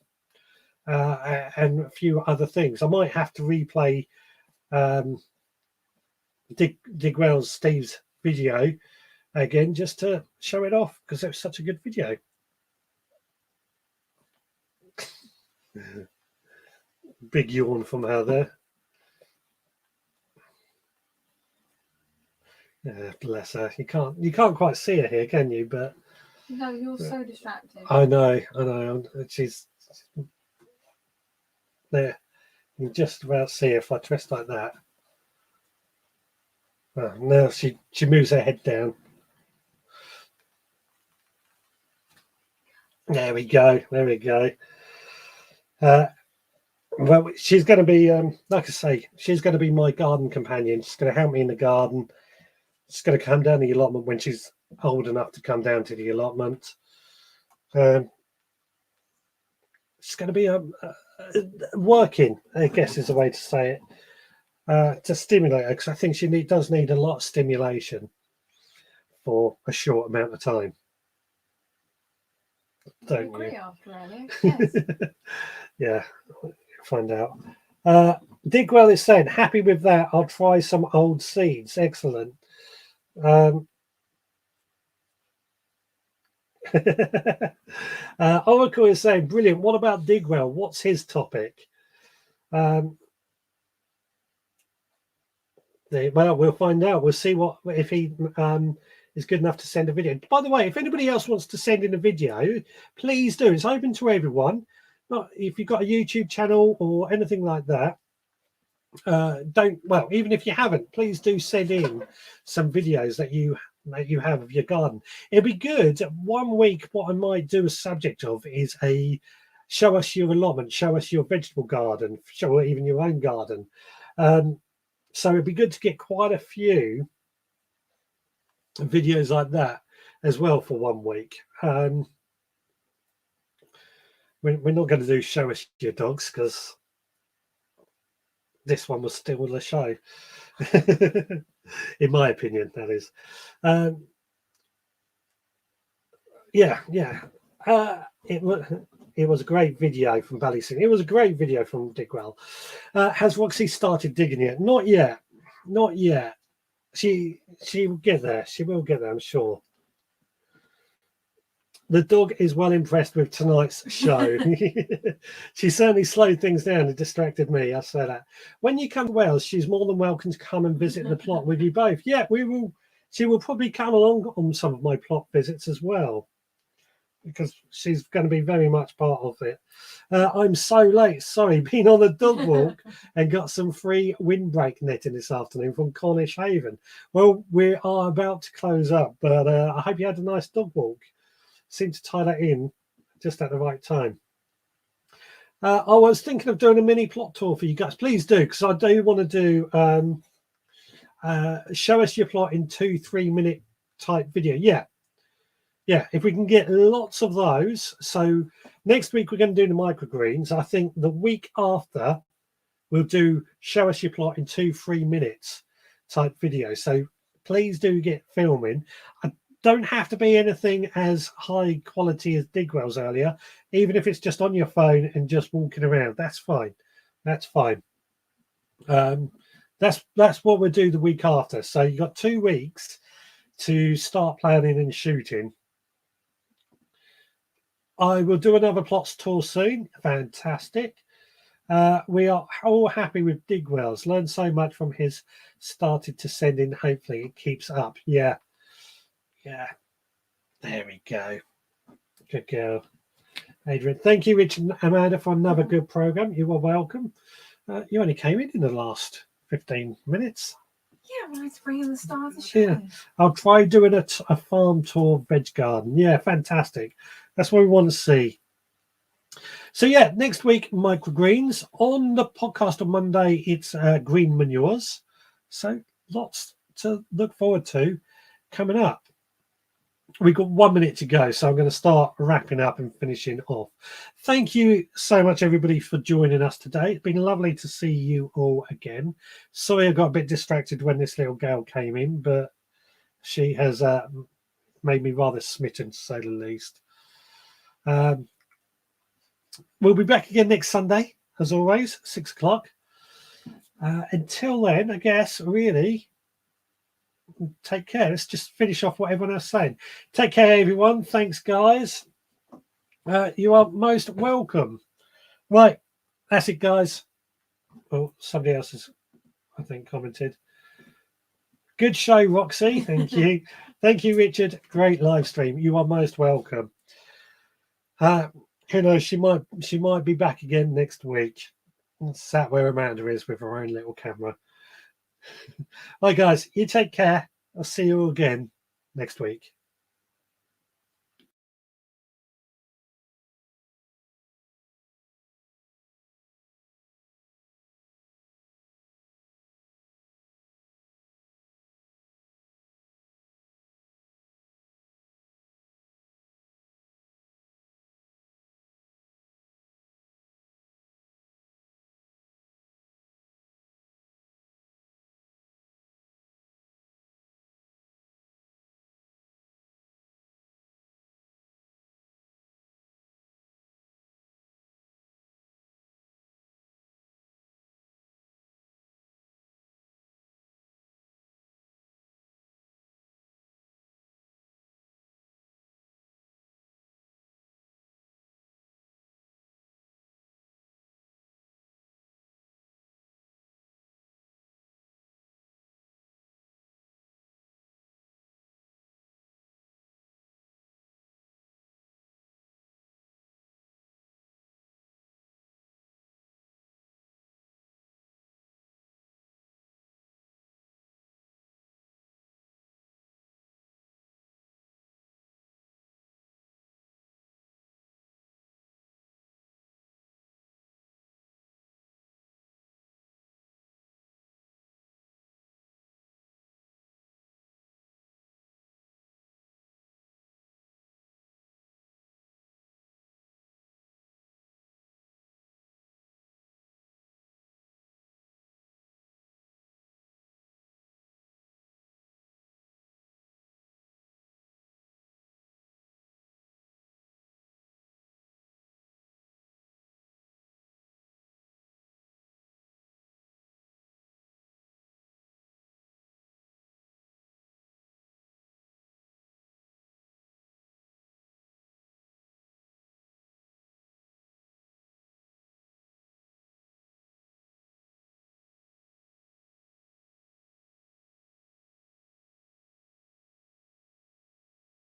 and a few other things. I might have to replay Digwell's Steve's video again just to show it off because it was such a good video. Big yawn from her there. Yeah, bless her. You can't quite see her here, can you? But no, you're so distracted. I know. She's there. You can just about see her if I twist like that. Oh, now she moves her head down. There we go. Well, she's going to be, like I say, she's going to be my garden companion. She's going to help me in the garden. She's going to come down the allotment when she's old enough to come down to the allotment. She's going to be working, I guess is the way to say it, to stimulate her, because I think she does need a lot of stimulation for a short amount of time. Don't you? Agree after earlier. Yes. Yeah, find out. Digwell is saying, happy with that. I'll try some old seeds. Excellent. Oracle is saying, brilliant. What about Digwell? What's his topic? Well, we'll find out. We'll see if he is good enough to send a video. By the way, if anybody else wants to send in a video, please do. It's open to everyone. Not if you've got a YouTube channel or anything like that. Even if you haven't, please do send in some videos that you have of your garden. It'd be good. 1 week, what I might do a subject of is show us your allotment, show us your vegetable garden, show even your own garden. So it'd be good to get quite a few videos like that as well for 1 week. We're not going to do show us your dogs because this one was still the show, in my opinion, that is. It was a great video from Ballysing. It was a great video from Digwell. Has Roxy started digging yet? Not yet. She will get there. She will get there, I'm sure. The dog is well impressed with tonight's show. She certainly slowed things down and distracted me. I say that. When you come to Wales, she's more than welcome to come and visit the plot with you both. Yeah, we will. She will probably come along on some of my plot visits as well, because she's going to be very much part of it. I'm so late. Sorry, been on a dog walk and got some free windbreak netting this afternoon from Cornish Haven. Well, we are about to close up, but I hope you had a nice dog walk. Seem to tie that in just at the right time. I was thinking of doing a mini plot tour for you guys. Please do, because I do want to do show us your plot in 2-3 minute type video. Yeah, if we can get lots of those. So next week we're going to do the microgreens. I think the week after we'll do show us your plot in 2-3 minutes type video. So please do get filming. I don't have to be anything as high quality as Digwell's earlier. Even if it's just on your phone and just walking around, that's fine. That's fine. That's what we'll do the week after. So you've got 2 weeks to start planning and shooting. I will do another plots tour soon. Fantastic. We are all happy with Digwell's. Learned so much from his started to send in. Hopefully it keeps up. Yeah. There we go. Good girl, Adrian. Thank you, Richard and Amanda, for another good program. You are welcome. You only came in the last 15 minutes. Yeah, when I was bringing the star of the show. Yeah, I'll try doing a farm tour veg garden. Yeah, fantastic. That's what we want to see. So yeah, next week, microgreens. On the podcast on Monday, it's green manures. So lots to look forward to coming up. We've got 1 minute to go, so I'm going to start wrapping up and finishing off. Thank you so much, everybody, for joining us today. It's been lovely to see you all again. Sorry I got a bit distracted when this little girl came in, but she has made me rather smitten, to say the least. We'll be back again next Sunday, as always, 6 o'clock. Until then, I guess, really, take care. Let's just finish off what everyone else is saying. Take care, everyone. Thanks, guys. You are most welcome. Right, that's it, guys. Oh, somebody else has, I think, commented. Good show, Roxy. Thank you. Thank you, Richard. Great live stream. You are most welcome. Who knows? She might be back again next week. Sat where Amanda is with her own little camera. Right, guys, you take care. I'll see you all again next week.